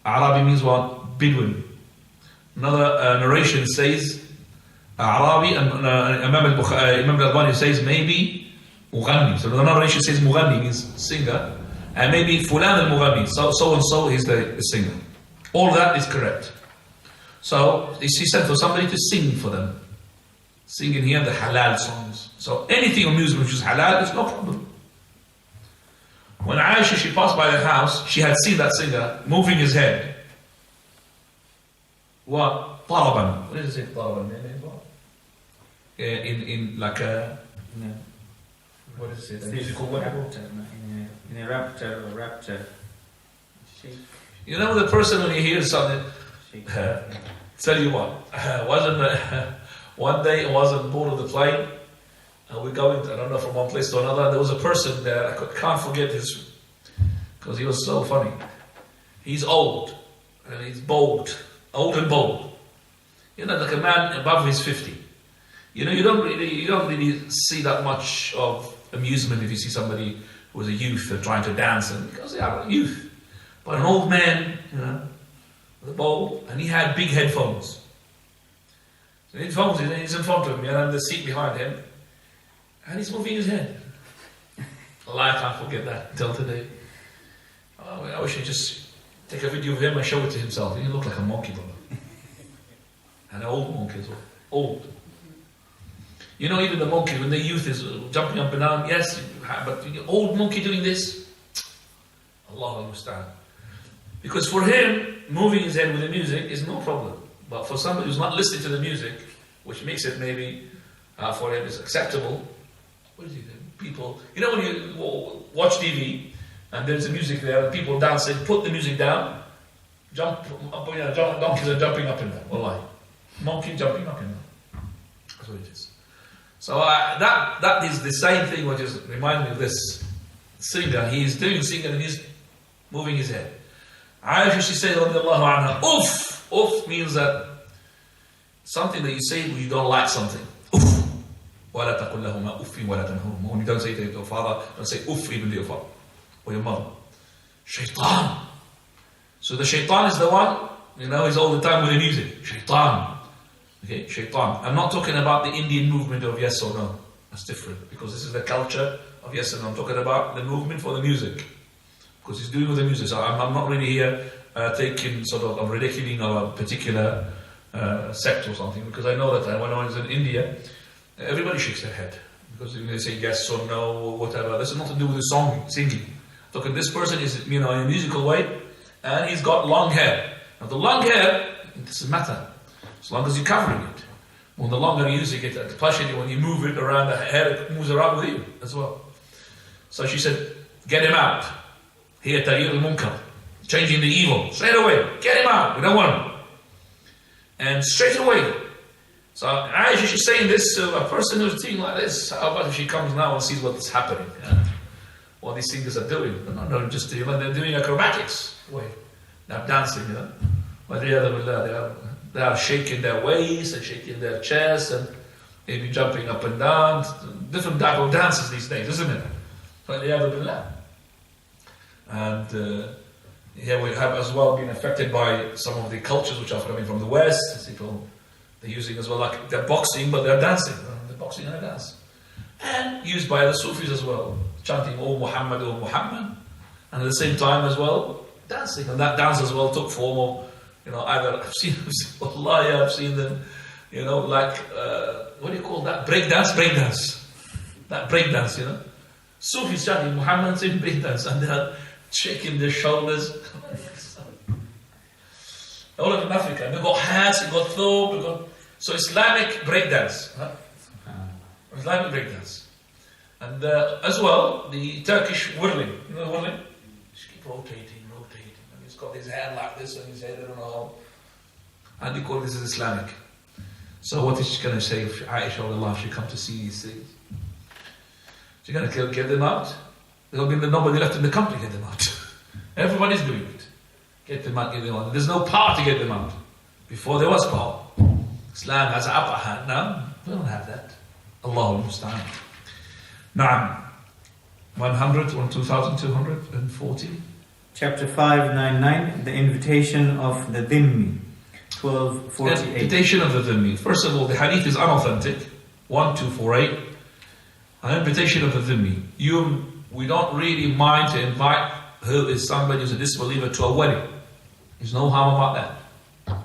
A'rabi means what? Bedouin. Another narration says A'rabi, and Imam al-Albani says maybe Mughanni. So another narration says Mughanni means singer, and maybe Fulan al-Mughanni, so and so is the singer. All that is correct. So she sent for somebody to sing for them. Sing in here the halal songs. So anything amusement which is halal is no problem. When Aisha, she passed by the house, she had seen that singer moving his head. What? Taraban. What does it say? Taraban. In like a... What is it? A musical word? In a rapture. Shake. You know the person when he hears something... Tell you what, one day I was on board of the plane, and we're going, I don't know, from one place to another, and there was a person there, I can't forget his, because he was so funny. He's old, and he's bold, old and bold. Like a man above his 50. You don't really see that much of amusement if you see somebody who was a youth trying to dance, and because they are a youth. But an old man, the bowl, and he had big headphones. So headphones, he's in front of me, and I'm the seat behind him, and he's moving his head. Allah, I can't forget that until today. I wish I'd just take a video of him and show it to himself. He looked like a monkey, brother. And an old monkey as well. Old. Even the monkey, when the youth is jumping up and down, yes, but the old monkey doing this, Allah understand. Because for him, moving his head with the music is no problem. But for somebody who's not listening to the music, which makes it maybe for him is acceptable, what is it? People, when you watch TV and there's a music there and people dancing, put the music down, jump up, donkeys are jumping up and down. Wallahi. Monkey jumping up and down. That's what it is. So that is the same thing which is reminding me of this singer. He's doing singing and he's moving his head. Aisha, she said, radiallahu anha, uff! Uff means that something that you say when you don't like something. Uff! وَلَا تَقُلْ لَهُمَا أُفٍّ وَلَا تَنْهُرْهُمَا. When you don't say to your father, don't say uff even to your father or your mother. Shaitan. So the shaitan is the one, he's all the time with the music. Shaitan. Okay, shaitan. I'm not talking about the Indian movement of yes or no. That's different. Because this is the culture of yes or no. I'm talking about the movement for the music. Because he's doing with the music. So I'm not really here taking sort of ridiculing of a particular sect or something. Because I know that when I was in India, everybody shakes their head. Because they say yes or no or whatever. This is not to do with the song, singing. Look, this person is, in a musical way, and he's got long hair. Now the long hair, it doesn't matter. As long as you're covering it. When the longer you're using it, especially when you move it around, the hair moves around with you as well. So she said, get him out. Here, Tagir al-Munkar. Changing the evil. Straight away. Get him out. We don't want him. And straight away. So Aisha, she's saying this to a person who's thinking like this. How about if she comes now and sees what's happening? What these singers are doing. They're not just doing, they're doing acrobatics. Wait. They're dancing, But they are shaking their waist and shaking their chest and maybe jumping up and down. Different type of dances these days, isn't it? And here we have as well been affected by some of the cultures which are coming from the West. People, they're using as well, like they're boxing, but they're dancing. They're boxing and they dance. And used by the Sufis as well, chanting, "Oh Muhammad, oh Muhammad," and at the same time as well, dancing. And that dance as well took form of, either I've seen them, like, what do you call that? Break dance. That break dance, Sufis chanting Muhammad, saying break dance, and they're shaking their shoulders. All of in Africa, they've got hats, they've got thobe, so Islamic break dance. Islamic break dance. And as well, the Turkish whirling. You know whirling? Just keep rotating. And he's got his hand like this and his head, I don't know how. And they call this is Islamic. So what is she going to say if Aisha Allah, she come to see these things? She's going to get them out. There'll be nobody left in the country to get them out. Everybody's doing it. Get them out, get them out. There's no power to get them out. Before there was power. Islam has an upper hand. Now, we don't have that. Allahu Musta'an. Naam. 100 or 2240. Chapter 599, the invitation of the Dhimmi. 1248. The invitation of the Dhimmi. First of all, the hadith is unauthentic. 1248. An invitation of the Dhimmi. We don't really mind to invite who is somebody who's a disbeliever to a wedding. There's no harm about that.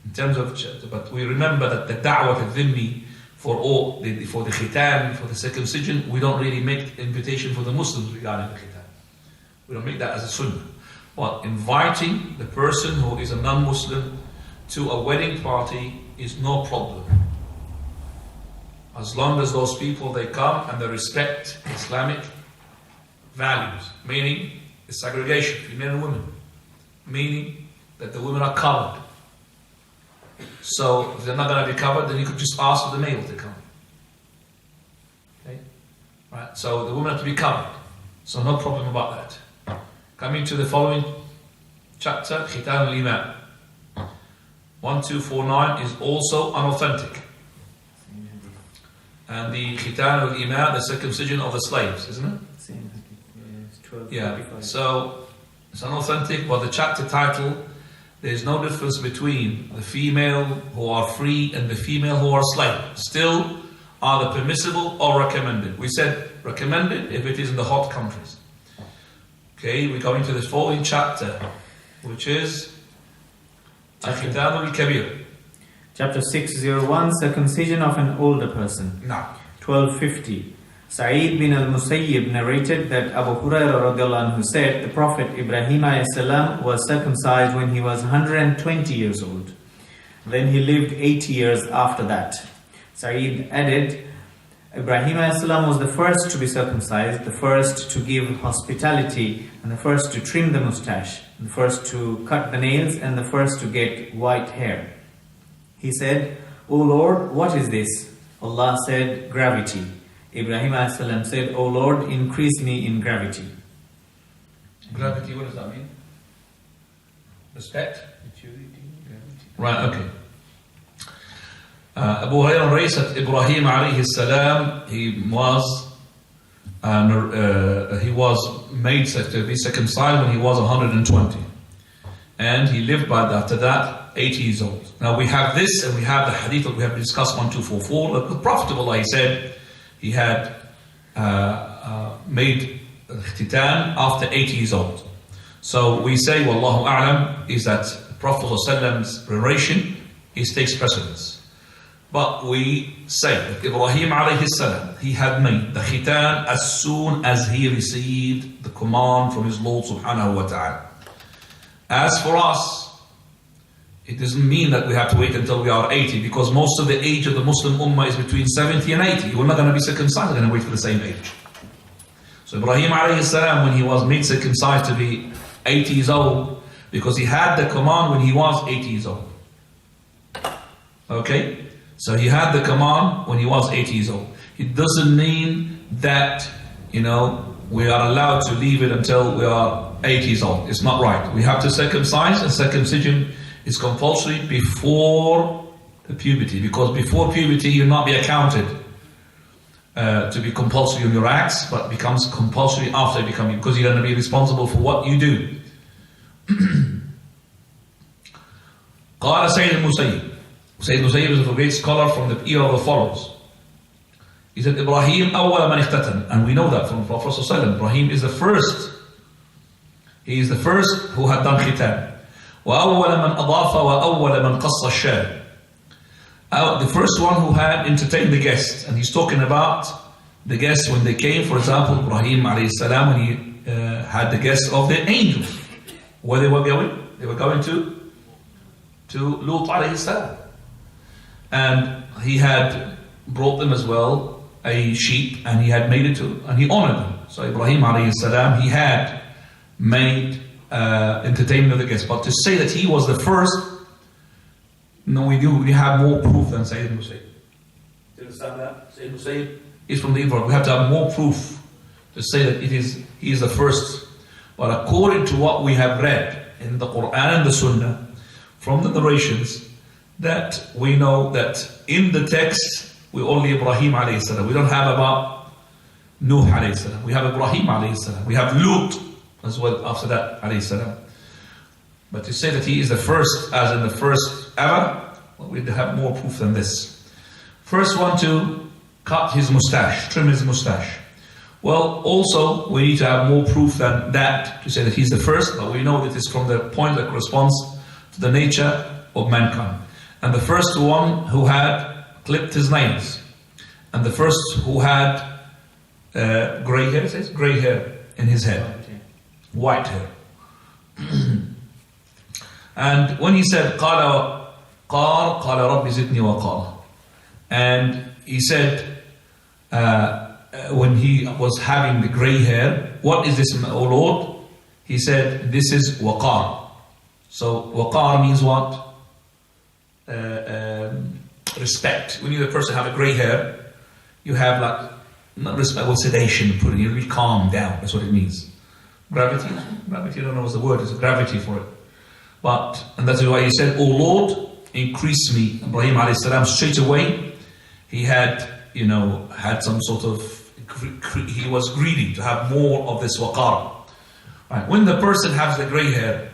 In terms of, but we remember that the da'wah of Dhimmi for the khitan, for the circumcision, we don't really make invitation for the Muslims regarding the khitan. We don't make that as a sunnah. But inviting the person who is a non-Muslim to a wedding party is no problem. As long as those people, they come and they respect Islamic values, meaning the segregation, female and women, meaning that the women are covered. So if they're not going to be covered, then you could just ask for the male to come. Okay? Right? So the women have to be covered. So no problem about that. Coming to the following chapter, Khitan al-Imam. 1249 is also unauthentic. And the Khitan al-Imam, the circumcision of the slaves, isn't it? Yeah, so it's unauthentic, but the chapter title, there's no difference between the female who are free and the female who are slaves. Still, are they permissible or recommended? We said recommended if it is in the hot countries. Okay, we're going to the following chapter, which is Al-Khitan al-Kabir. Chapter 601, circumcision of an older person. No. 1250. Sa'id bin al-Musayyib narrated that Abu Hurairah radiallahu anhu said the Prophet Ibrahim alayhi was circumcised when he was 120 years old. Then he lived 80 years after that. Sa'id added, Ibrahim alayhi was the first to be circumcised, the first to give hospitality, and the first to trim the mustache, the first to cut the nails, and the first to get white hair. He said, O Lord, what is this? Allah said, gravity. Ibrahim a.s. said, O Lord, increase me in gravity. Gravity, what does that mean? Respect? Maturity. Right, okay. Abu Hurairah narrates that Ibrahim alayhi salam, he was made to be circumcised when he was 120. And he lived by that, after that 80 years old. Now we have this and we have the hadith that we have discussed 1244. The Prophet of Allah, he said he had made khitan after 80 years old. So we say, Wallahu a'lam, is that Prophet's narration takes precedence. But we say that Ibrahim alayhi salam, he had made the khitan as soon as he received the command from his Lord subhanahu wa ta'ala. As for us, it doesn't mean that we have to wait until we are 80, because most of the age of the Muslim Ummah is between 70 and 80. We're not going to be circumcised, we're going to wait for the same age. So Ibrahim alayhi salam, when he was made circumcised to be 80 years old, because he had the command when he was 80 years old. Okay? So he had the command when he was 80 years old. It doesn't mean that, we are allowed to leave it until we are 80 years old. It's not right. We have to circumcise, and circumcision is compulsory before the puberty, because before puberty you'll not be accounted to be compulsory on your acts, but becomes compulsory after becoming, because you're going to be responsible for what you do. قال سيد المسيب. Sayyid Musayyib is a great scholar from the era of the followers. He said, Ibrahim awwala man ikhtatan. And we know that from Prophet ﷺ. Ibrahim is the first. He is the first who had done khitan. وَأَوَّلَ مَنْ أَضَافَ وَأَوَّلَ مَنْ قَصَّ الشَّارِ. The first one who had entertained the guests. And he's talking about the guests when they came. For example, Ibrahim alayhi salam, when he had the guests of the angels. Where they were going? They were going to Lut alayhi salam. And he had brought them as well a sheep, and he had made it and he honored them. So Ibrahim alayhi salam, he had made entertainment of the guests. But to say that he was the first, no, we have more proof than Sayyid Musayyib. Do you understand that? Sayyid Musayyib is from the Ibrahim. We have to have more proof to say that he is the first. But according to what we have read in the Quran and the Sunnah, from the narrations, that we know that in the text we only Ibrahim alayhi salam. We don't have about Nuh alayhi salam. We have Ibrahim alayhi salam. We have Lut as well after that alayhi salam. But to say that he is the first, as in the first ever, well, we have more proof than this. First one to cut his mustache, trim his mustache. Well, also we need to have more proof than that to say that he's the first, but we know that it's from the point that corresponds to the nature of mankind. And the first one who had clipped his nails, and the first who had grey hair, it says grey hair in his head, white hair. And when he said قال رب زدني وقال, and he said when he was having the grey hair, what is this, O Lord? He said, this is waqar. So waqar means what? Respect. When you're the person who have a grey hair, you have like, not respect, well, sedation, you'll be calm down. That's what it means. Gravity, I don't know what's the word, there's a gravity for it. But, and that's why he said, O Lord, increase me. Ibrahim alayhi salam, straight away, he had, had some sort of, he was greedy to have more of this waqar. Right. When the person has the grey hair,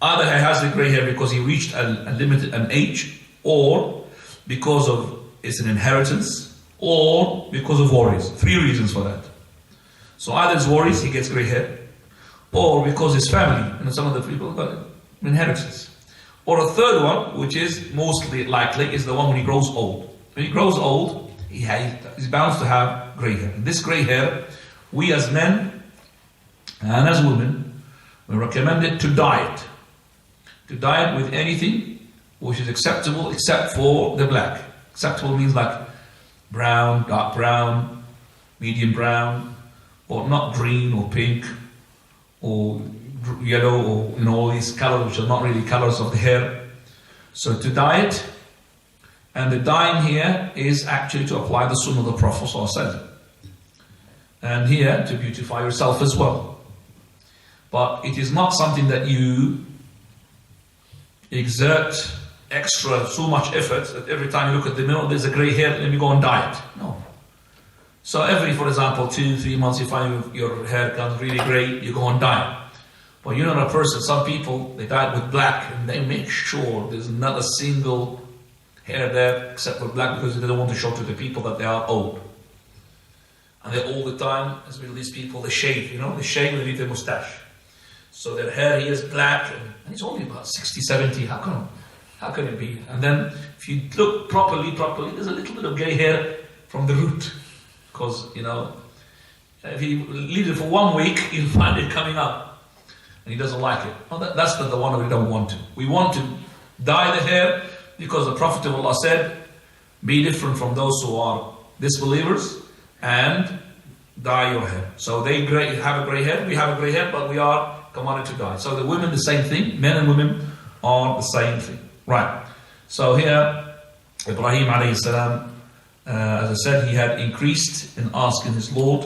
either he has the grey hair because he reached an age, or because of it's an inheritance, or because of worries. 3 reasons for that. So either it's worries, he gets grey hair, or because his family, some of the people got inheritance. Or a third one, which is mostly likely, is the one when he grows old. When he grows old, he's bound to have grey hair. And this grey hair, we as men and as women, we recommend it to dye it. To dye it with anything which is acceptable except for the black. Acceptable means like brown, dark brown, medium brown, or not green or pink or yellow, or all these colors which are not really colors of the hair. So to dye it And the dyeing here is actually to apply the sunnah of the Prophet ﷺ. And here to beautify yourself as well. But it is not something that you exert extra, so much effort that every time you look at the mirror there's a grey hair and you go and dye it. No. So every, for example, 2-3 months you find your hair comes really grey, you go and dye it. But you're not a person, some people, they dye it with black and they make sure there's not a single hair there except for black because they don't want to show to the people that they are old. And they all the time, as with these people, they shave, they shave and they leave their mustache. So their hair here is black and it's only about 60, 70, how can it be? And then if you look properly, there's a little bit of grey hair from the root. Because, if you leave it for 1 week, you'll find it coming up. And he doesn't like it. Well, that's the one we don't want to. We want to dye the hair because the Prophet of Allah said, be different from those who are disbelievers and dye your hair. So they have a grey hair, we have a grey hair, but we are commanded to dye. So the women, the same thing. Men and women are the same thing. Right. So here, Ibrahim alayhi salam, as I said, he had increased in asking his Lord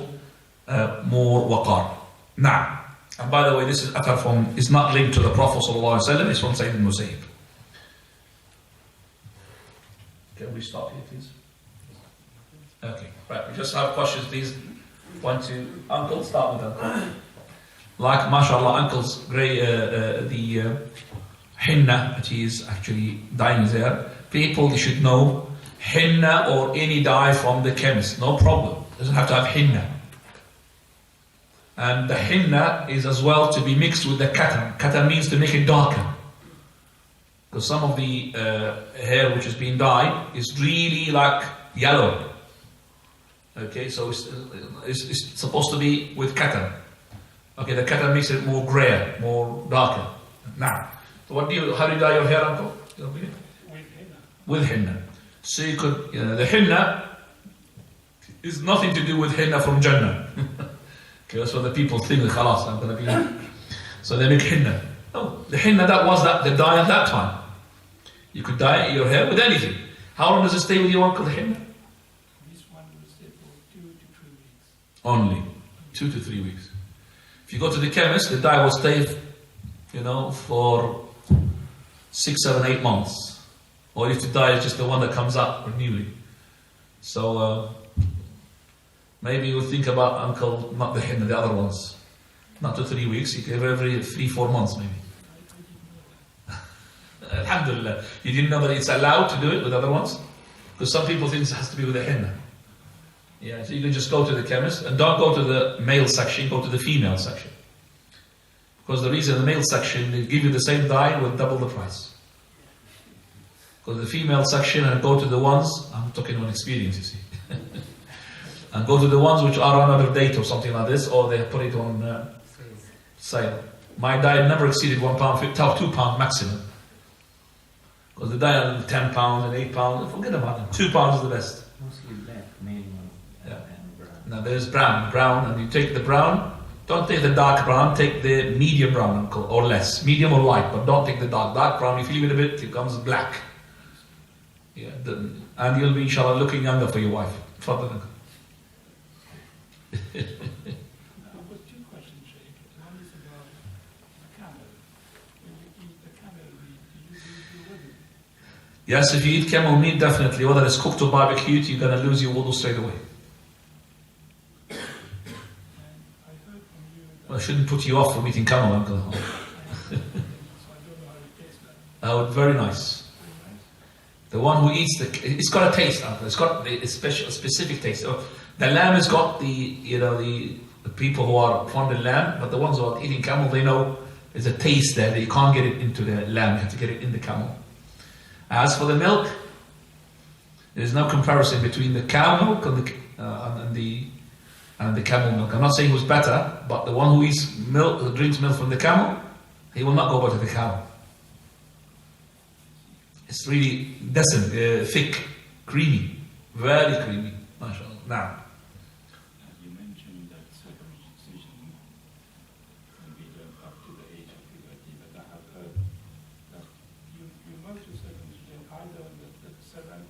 more waqar. Now, and by the way, this is athar from, is not linked to the Prophet sallallahu alaihi wasallam, it's from Sayyid al-Musayyib. Can we stop here, please? Okay, right, we just have questions, please. One, two, uncle, start with uncle. Like, mashallah, uncle's grey, the henna that he is actually dyeing his hair. People, they should know henna or any dye from the chemist, no problem. Doesn't have to have henna. And the henna is as well to be mixed with the katan. Katan means to make it darker. Because some of the hair which is being dyed is really like yellow. Okay, so it's supposed to be with katan. Okay, the katan makes it more grey, more darker. Now, so how do you dye your hair, uncle? With henna. With henna. So you could, the henna is nothing to do with henna from Jannah. Okay, that's what the people think, khalas, I'm going to be. So they make henna. No, the henna, that was the dye at that time. You could dye your hair with anything. How long does it stay with you, uncle, the henna? This one will stay for 2 to 3 weeks. Only 2 to 3 weeks. If you go to the chemist, the dye will stay, for 6, 7, 8 months. Or if the dye is just the one that comes up newly. So maybe you think about uncle, not the henna, the other ones. Not 2 to 3 weeks, you give every 3, 4 months maybe. Alhamdulillah. You didn't know that it's allowed to do it with other ones? Because some people think it has to be with the henna. Yeah, so you can just go to the chemist and don't go to the male section, go to the female section. Because the reason the male section, they give you the same dye with double the price. Because the female section, and go to the ones, I'm talking on experience, you see. And go to the ones which are on another date or something like this, or they put it on sale. My dye never exceeded £1, £2 maximum. Because the dye on £10 and £8, forget about them. £2 is the best. Mostly black, main one. Yeah. And brown. Now there's brown, and you take the brown, don't take the dark brown, take the medium brown, uncle, or less. Medium or light, but don't take the dark brown. If you leave it a bit, it becomes black. Yeah, and you'll be, inshallah, looking younger for your wife. Further, uncle. I've got 2 questions, Sheikh. One is about the camel. When you eat the camel meat, do you lose your wudu? Yes, if you eat camel meat, definitely. Whether it's cooked or barbecued, you're going to lose your wudu straight away. And I heard from you that Well, I shouldn't put you off from eating camel, uncle. so I don't know how it tastes like. Oh, very nice. The one who eats it's got a taste, uncle. It's got a specific taste. The lamb has got the people who are fond of lamb, but the ones who are eating camel, they know there's a taste there that you can't get it into the lamb. You have to get it in the camel. As for the milk, there's no comparison between the cow milk and the camel milk. I'm not saying who's better, but the one who eats milk, who drinks milk from the camel, he will not go back to the cow. It's really decent, thick, creamy, very creamy. MashaAllah. Now, You mentioned that circumcision can be done up to the age of puberty, but I have heard that you must do circumcision either on the 7th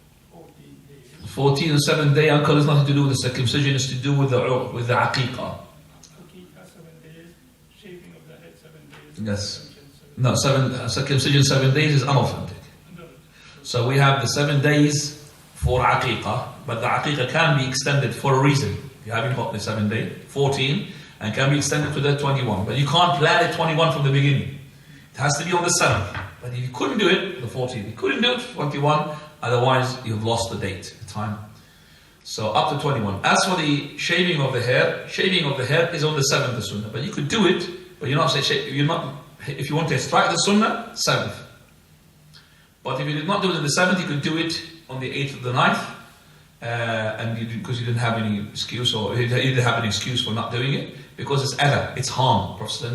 14 and 7 day, uncle, is nothing to do with the circumcision, it's to do with the aqiqah. Aqiqah 7 days, shaving of the head 7 days. Yes. No, circumcision 7 days is unauthentic. So we have the 7 days for aqiqah, but the aqiqah can be extended for a reason. You haven't got the 7 day, 14, and can be extended to the 21. But you can't plan it 21 from the beginning. It has to be on the 7th. But if you couldn't do it, the 14th. You couldn't do it, 21, otherwise you've lost the date, the time. So up to 21. As for the shaving of the hair is on the 7th, the sunnah. But you could do it, but you're not saying, if you want to strike the sunnah, 7th. But if you did not do it on the 7th, you could do it on the 8th of the 9th. Because you didn't have any excuse, or you didn't have an excuse for not doing it, because it's adab, it's harm. Prophet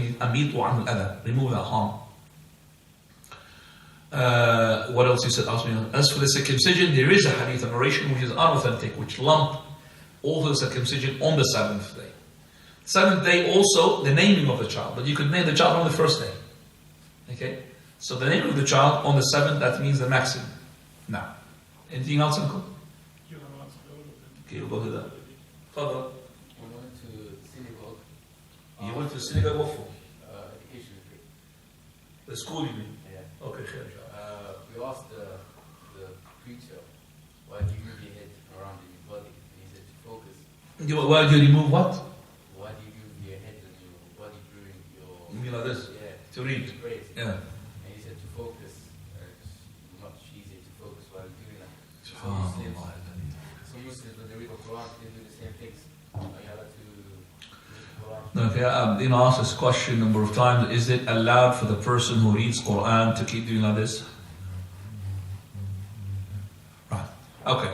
remove that harm. What else he said? As for the circumcision, there is a hadith, a narration which is unauthentic, which lump all the circumcision on the 7th day. 7th day also the naming of the child, but you could name the child on the 1st day. Okay, so the name of the child on the 7th, that means the maximum. Now, anything else, uncle? Okay, we'll go to that. Father, We went to synagogue. you went to the synagogue what for? Education. The school, you mean? Yeah. Okay, sure. We asked the preacher, why do you move your head around in your body? And he said to focus. Why do you remove what? Why do you move your head and your body during your... You mean like this? Yeah. To read? Praise. Yeah. And he said to focus. It's much easier to focus while doing that. SubhanAllah. Some Muslims, when they read the Quran, they do the same things. Are you allowed to read the Quran? Okay, asked this question a number of times. Is it allowed for the person who reads Quran to keep doing like this? Right. Okay.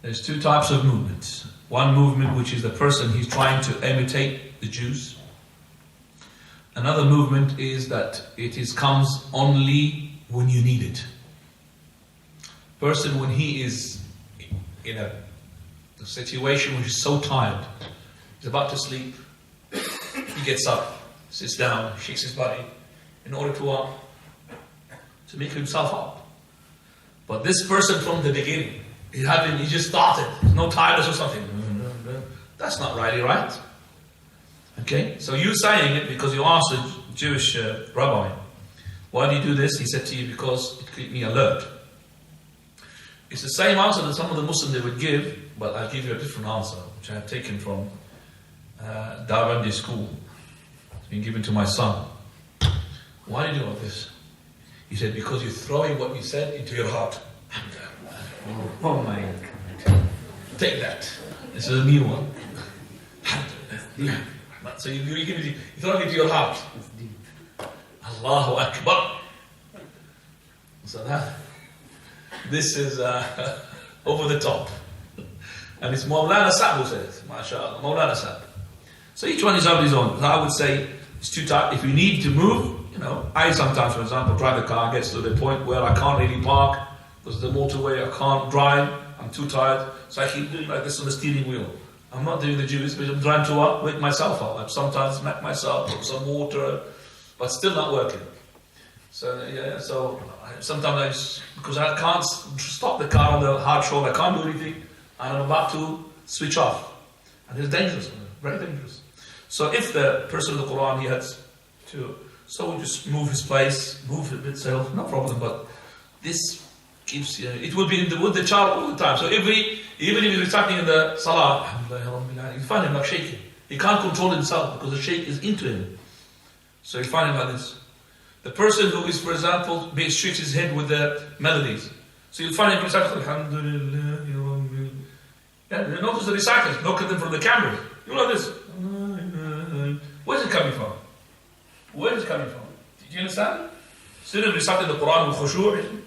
There's two types of movements. One movement which is the person, he's trying to imitate the Jews. Another movement is that comes only when you need it. Person, when he is in a situation which is so tired, he's about to sleep, he gets up, sits down, shakes his body in order to make himself up. But this person from the beginning, he just started, no tiredness or something. That's not really right. Okay, so you saying it because you asked a Jewish rabbi, why do you do this? He said to you, because it keeps me alert. It's the same answer that some of the Muslims they would give, but I'll give you a different answer, which I have taken from Darwandi school. It's been given to my son. Why do you do all this? He said, because you're throwing what you said into your heart. Oh my God. Take that. This is a new one. So you throw it into your heart. It's deep. Allahu Akbar. So this is over the top. And it's Mawlana Sa'b who said it. MashaAllah. Mawlana Sa'b. So each one is on his own. So I would say it's two types. If you need to move, I sometimes, for example, drive the car, gets to the point where I can't really park because the motorway, I can't drive, I'm too tired. So I keep doing like this on the steering wheel. I'm not doing the Jews, but I'm trying to wake myself up. I sometimes smack myself with some water, but still not working. So sometimes because I can't stop the car on the hard shoulder, I can't do anything, and I'm about to switch off. And it's dangerous, very dangerous. So if the person of the Quran, he has to, so we just move his place, move it itself, no problem, but this keeps, it will be with the child all the time. So even if he's reciting in the Salah, you find him like shaking. He can't control himself because the shake is into him. So you find him like this. The person who is, for example, shakes his head with the melodies. So you'll find him reciting, Alhamdulillah. Notice the reciters, look at them from the camera. You know this. Where's it coming from? Where is it coming from? Did you understand? Instead of reciting the Quran with khushu',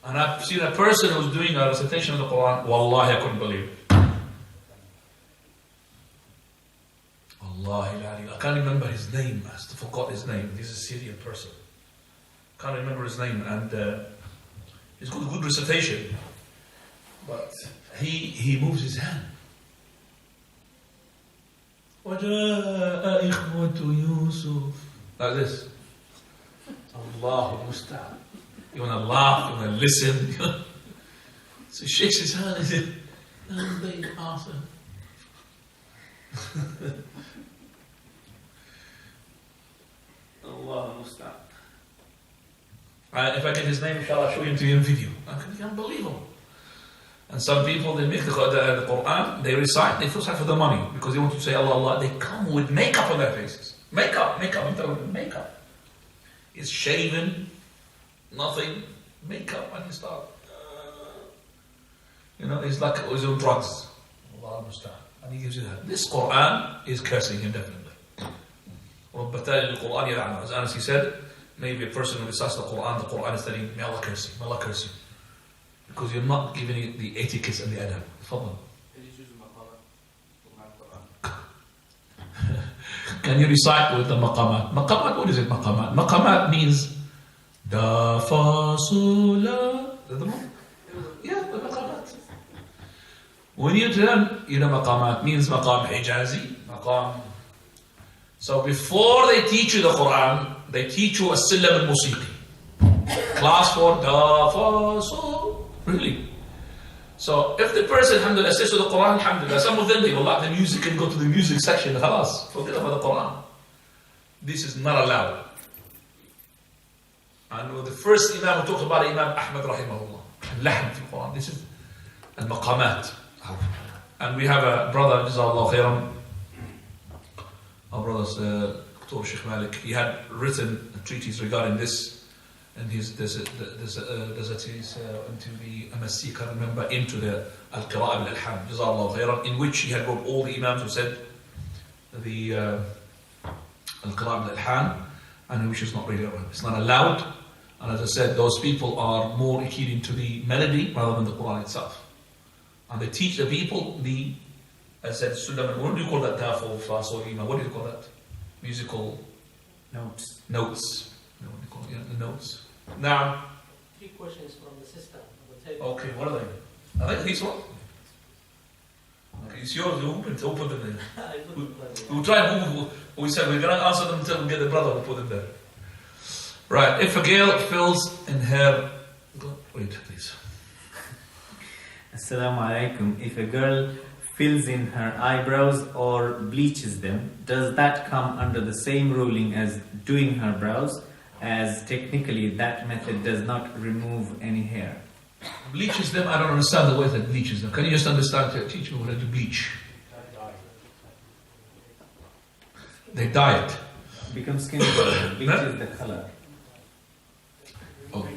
and I've seen a person who's doing a recitation of the Quran, wallahi, I couldn't believe it. Wallahi, I can't remember his name. I forgot his name. This is a Syrian person. Can't remember his name, and he's got good recitation, but he moves his hand. وَجَاءَ إِخْوَةُ يُوسُفَ like this. Allahu Musta'an. You want to laugh, you want to listen. So he shakes his hand and he said, "No, they Arthur." Allah Musta'an. If I get his name, inshallah, I'll show him to you in video. It's unbelievable. And some people, they make the Quran, they recite, they feel sorry for the money because they want to say Allah, Allah. They come with makeup on their faces. Makeup, I'm telling you, makeup. It's shaven, nothing, makeup, and he start. It's like he's on drugs. Allah understand. And he gives you that. This Quran is cursing him definitely. As Anas he said, maybe a person who recites the Quran is telling, may Allah curse you, may Allah curse you. Because you're not giving it the etiquette and the adab. Fadal. Can you choose maqamat? Can you recite with the maqamat? Maqamat, what is it maqamat? Maqamat means da, fa, su, la. Is that the one? Yeah, the maqamat. When you learn, maqamat means maqam hijazi, maqam. So before they teach you the Quran, they teach you a sillam al-musiqi. Class for da, fa, su. Really. So if the person, alhamdulillah, says to the Quran, alhamdulillah, some of them, they will like the music and go to the music section, khalas, forget about the Quran. This is not allowed. And the first Imam who talked about it, Imam Ahmad rahimahullah, al-lahm fi Quran. This is al-maqamat. And we have a brother, Jazakallah khairan, our brother, Dr. Sheikh Malik, he had written a treatise regarding this. And there's into the MSc, I remember, into the Al-Qira'ah al-Alham, Jazakallah khairan, in which he had brought all the Imams who said the Al-Qira'ah al-Alham, and which is not really, it's not allowed. And as I said, those people are more keen into the melody rather than the Quran itself. And they teach the people I said, what do you call that? Tafel, Fas, or What do you call that? Musical Notes. Notes. The notes. Now, 3 questions from the sister on the table. Okay, what are they? Are they these one? Okay, it's yours. Open them there. We'll try. We said we're going to answer them until we get the brother to put them there. Right. If a girl fills in her, wait, please. Assalamu alaikum. If a girl fills in her eyebrows or bleaches them, does that come under the same ruling as doing her brows? As technically that method does not remove any hair. Bleaches them, I don't understand the way that bleaches them. Can you just understand, teach me what to bleach? They dye it. Becomes skin color. Bleach is the color. Okay.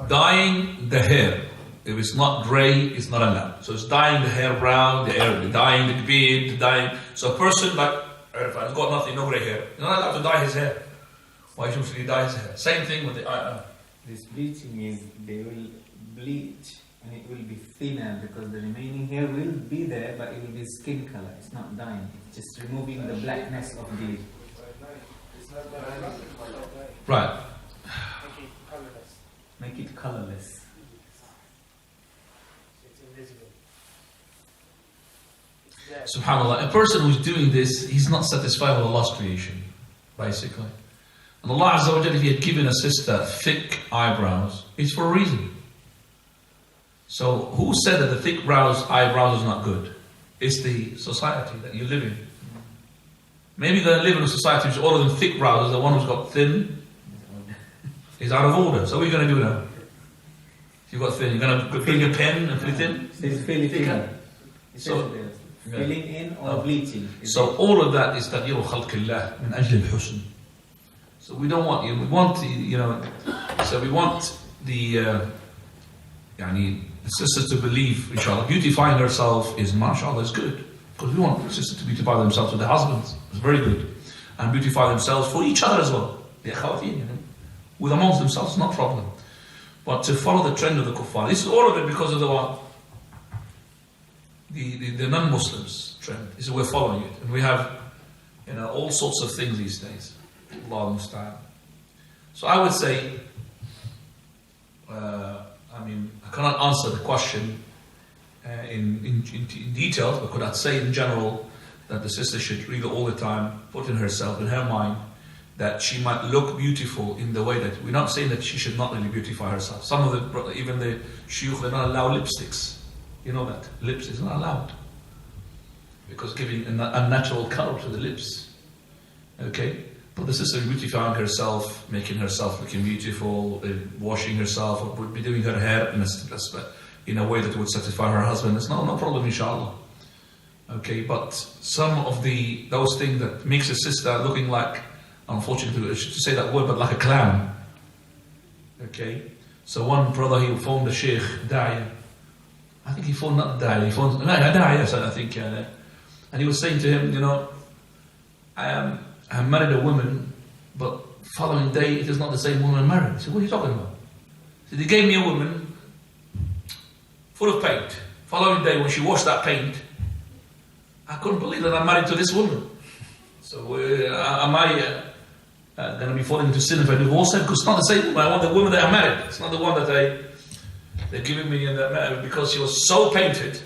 Dyeing the hair. If it's not grey, it's not allowed. So it's dyeing the hair brown, dyeing the beard, dyeing. So a person like Irfan has got nothing, no grey hair. He's not allowed to dye his hair. Why should he dye his hair? Same thing with the This bleaching is they will bleach and it will be thinner because the remaining hair will be there, but it will be skin color. It's not dyeing. It's just removing the blackness of the. Right. Make it colorless. It's invisible. Subhanallah. A person who's doing this, he's not satisfied with Allah's creation, basically. And Allah Azza wa Jalla, if He had given a sister thick eyebrows, it's for a reason. So who said that the thick eyebrows is not good? It's the society that you live in. Maybe you're going to live in a society which all of them thick brows, the one who's got thin is out of order. So what are you going to do now? If you've got thin, you're going to bring a pen and fill it in? It's filling in. So, filling in or bleaching. So all of that is تغيير خلق الله من أجل الحسن. So we don't want we want so we want the sister to believe, inshallah, beautifying herself is, mashallah, is good. Because we want the sisters to beautify themselves with their husbands. It's very good. And beautify themselves for each other as well. The akhawathin, with amongst themselves, it's not a problem. But to follow the trend of the kuffar, this is all of it because of the what? The non-Muslims trend. This is we're following it. And we have all sorts of things these days. Allah musta'an. So I would say, I cannot answer the question in detail, but I'd say in general that the sister should read it all the time, put in herself, in her mind, that she might look beautiful in the way that we're not saying that she should not really beautify herself. Some of the, even the shuyukh, they don't allow lipsticks. You know that lips is not allowed because giving an unnatural color to the lips. Okay, but the sister beautifying herself, making herself looking beautiful, washing herself, or would be doing her hair in a way that would satisfy her husband. It's no problem, inshallah. Okay, but some of those things that makes a sister looking like, unfortunately, to say that word, but like a clown. Okay, so one brother, he phoned the sheikh, Da'iyah. I think he phoned not Da'iyah, he phoned, no, Da'iyah, I think, and he was saying to him, you know, I married a woman, but following day, it is not the same woman I married. He said, what are you talking about? He said, he gave me a woman full of paint. Following day, when she washed that paint, I couldn't believe that I'm married to this woman. So am I going to be falling into sin if I divorce her? Because it's not the same woman. I want the woman that I married. It's not the one that they're giving me in that marriage, because she was so painted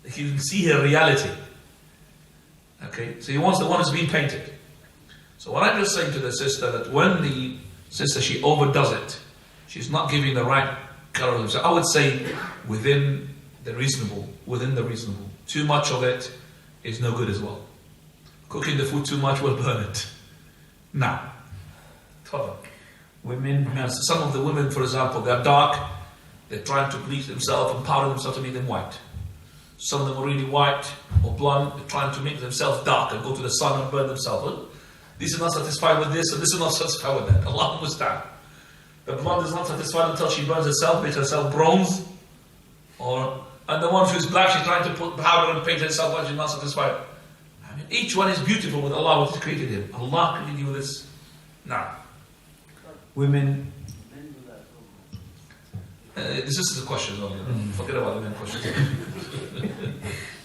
that he didn't see her reality. Okay, so he wants the one who's been painted. So what I'm just saying to the sister, that when the sister, she overdoes it, she's not giving the right color. So I would say within the reasonable. Too much of it is no good as well. Cooking the food too much will burn it. Now, some of the women, for example, they're dark, they're trying to bleach themselves and powder themselves to make them white. Some of them are really white or blonde, they're trying to make themselves dark and go to the sun and burn themselves. This is not satisfied with this, and this is not satisfied with that. Allah understand. The blonde is not satisfied until she burns herself, makes herself bronze, and the one who's black, she's trying to put powder and paint herself, but she's not satisfied. I mean, each one is beautiful with Allah, what He created him. Allah created you with this. Now, women. This is the question only. Forget about the men questions.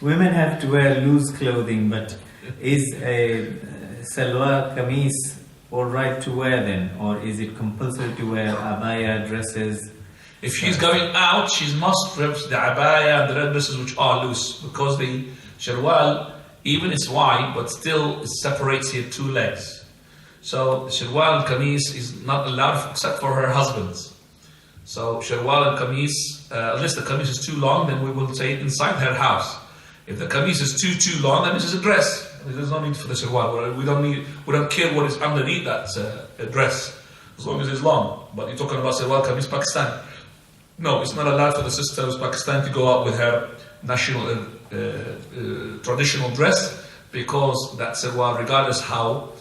Women have to wear loose clothing, but is a salwar kameez all right to wear then, or is it compulsory to wear abaya dresses? If she's going out, she must wear the abaya and the red dresses which are loose, because the sharwal, even it's wide, but still it separates here two legs. So the sharwal and kameez is not allowed except for her husbands. So sharwal and kameez, unless the kameez is too long, then we will say it inside her house. If the kameez is too long, then this is a dress. There's no need for the sharwal. We don't care what is underneath that dress, as long as it's long. But you're talking about sharwal kameez Pakistan. No, it's not allowed for the sister who's Pakistan to go out with her national traditional dress, because that sharwal, regardless how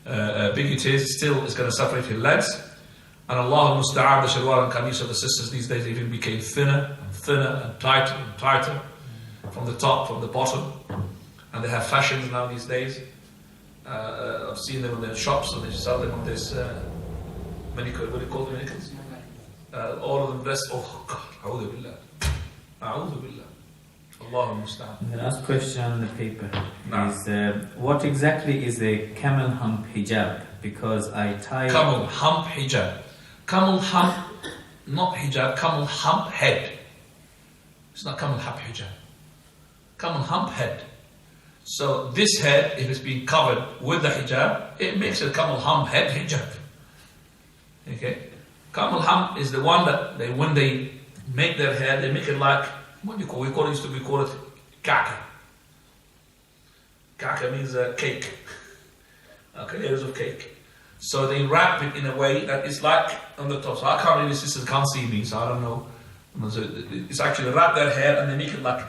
big it is, still is going to separate her legs. And Allah musta'an, the sharwal and kameez of the sisters these days even became thinner and thinner and tighter from the top, from the bottom. And they have fashions now these days. I've seen them in their shops, and they sell them on this manicure. What do you call them, manicures? All of them dressed. Oh God, a'udhu billah. A'udhu billah. Allahu musta'an. The last question on the paper is what exactly is a camel hump hijab? Because I tie camel hump hijab. Camel hump, not hijab. Camel hump head. It's not camel hump hijab. Camel hump head. So this head, if it's being covered with the hijab, it makes a camel hump head hijab. Okay. Camel hump is the one that when they make their hair, they make it like, what do you call it? We call it kaka. Kaka means cake. Okay, layers of cake. So they wrap it in a way that it's like on the top. So I can't really, sisters can't see me, so I don't know. So it's actually wrap their hair and they make it like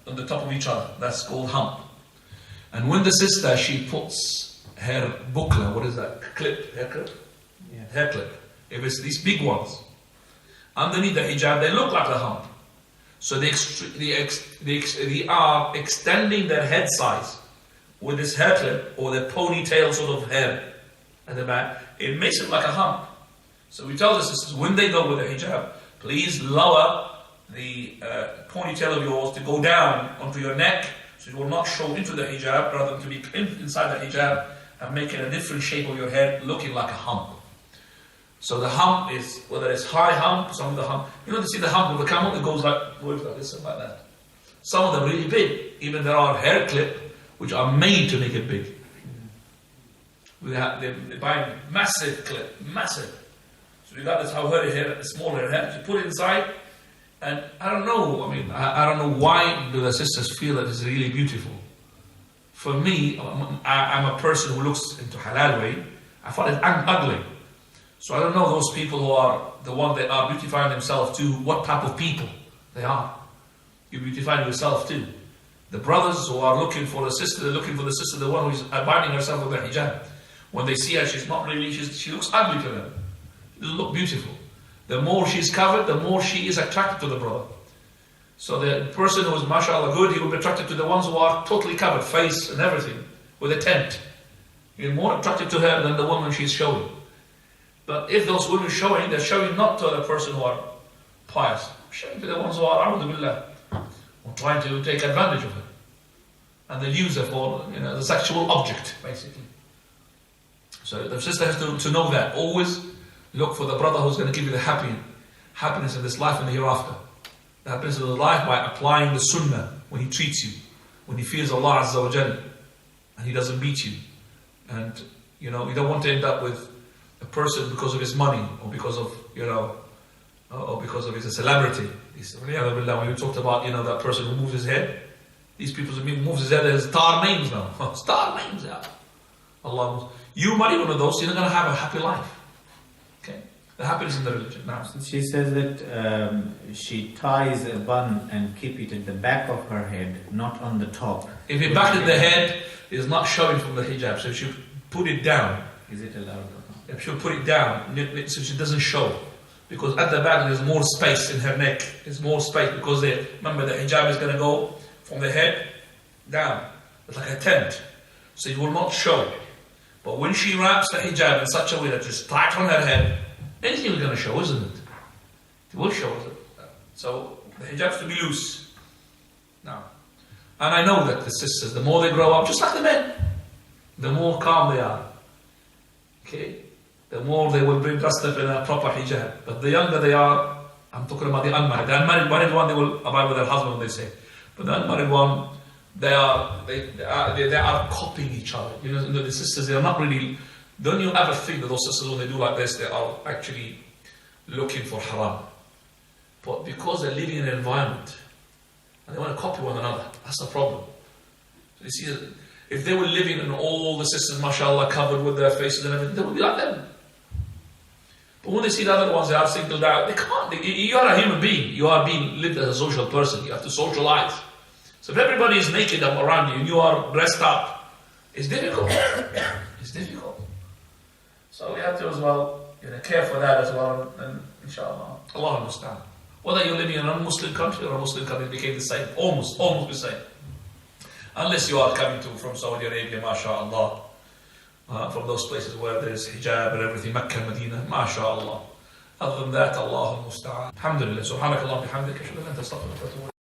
on the top of each other. That's called hump. And when the sister, she puts her bukla, what is that? Clip, hair clip? Yeah. Hair clip. If it's these big ones, underneath the hijab, they look like a hump. So they are extending their head size with this hair clip or their ponytail sort of hair at the back. It makes it like a hump. So we tell the sisters, when they go with the hijab, please lower the ponytail of yours to go down onto your neck, so it will not show into the hijab, rather than to be inside the hijab and making a different shape of your head, looking like a hump. So the hump is, whether it's high hump, some of the hump, you see the hump of the camel, it goes like this and like that. Some of them really big. Even there are hair clip which are made to make it big. They're buying massive clip, massive. So we got this hawari here, a small hair. She put it inside, and I don't know. I mean, I don't know why do the sisters feel that it's really beautiful. For me, I'm a person who looks into halal way. I find it ugly. So I don't know those people who are the one that are beautifying themselves too, what type of people they are. You beautify yourself too. The brothers who are looking for the sister, they're looking for the sister, the one who's binding herself with the hijab. When they see her, she's not really, she looks ugly to them. She doesn't look beautiful. The more she's covered, the more she is attracted to the brother. So the person who is mashallah good, he will be attracted to the ones who are totally covered, face and everything, with a tent. You're more attracted to her than the woman she's showing. But if those women showing, they're showing not to the person who are pious, showing to the ones who are a'udhu billah, or trying to take advantage of her. And they use her for, the sexual object, basically. So the sister has to know that. Always look for the brother who's going to give you the happiness in this life and the hereafter. The happiness of the life by applying the sunnah when he treats you, when he fears Allah Azza wa Jal, and he doesn't beat you. And you don't want to end up with a person because of his money or because of or because of his celebrity. When we talked about that person who moves his head, these people who moves his head, there's star names now. Star names, yeah. Allah. You marry one of those, you're not going to have a happy life. Okay? The happiness in the religion. Now, she says that she ties a bun and keep it at the back of her head, not on the top. If it back at the head, it's not showing from the hijab, so she put it down. Is it allowed? If she'll put it down, so she doesn't show. Because at the back there's more space in her neck. There's more space because remember the hijab is going to go from the head down. It's like a tent. So it will not show. But when she wraps the hijab in such a way that it's tight on her head, anything is going to show, isn't it? It will show, isn't it? So the hijab has to be loose. Now, and I know that the sisters, the more they grow up, just like the men, the more calm they are. Okay? The more they will be dressed up in a proper hijab. But the younger they are, I'm talking about the unmarried. The unmarried one, they will abide with their husband when they say. But the unmarried one, they are copying each other. The sisters, they are not really. Don't you ever think that those sisters, when they do like this, they are actually looking for haram? But because they're living in an environment and they want to copy one another, that's the problem. So you see, if they were living and all the sisters, mashallah, covered with their faces and everything, they would be like them. But when they see the other ones, they are singled out. They can't. You are a human being. You are being lived as a social person. You have to socialize. So if everybody is naked around you and you are dressed up, it's difficult. It's difficult. So we have to as well care for that as well. And inshallah, Allah understand. Whether you're living in a Muslim country or a Muslim country, it became the same. Almost the same. Unless you are coming from Saudi Arabia, mashallah. From those places where there is hijab and everything, Mecca, Medina, mashallah. Other than that, Allah al-Musta'an. Alhamdulillah, subhanakallah, bihamdika, ashhadu an la ilaha illa anta, astaghfiruka wa atubu ilayk.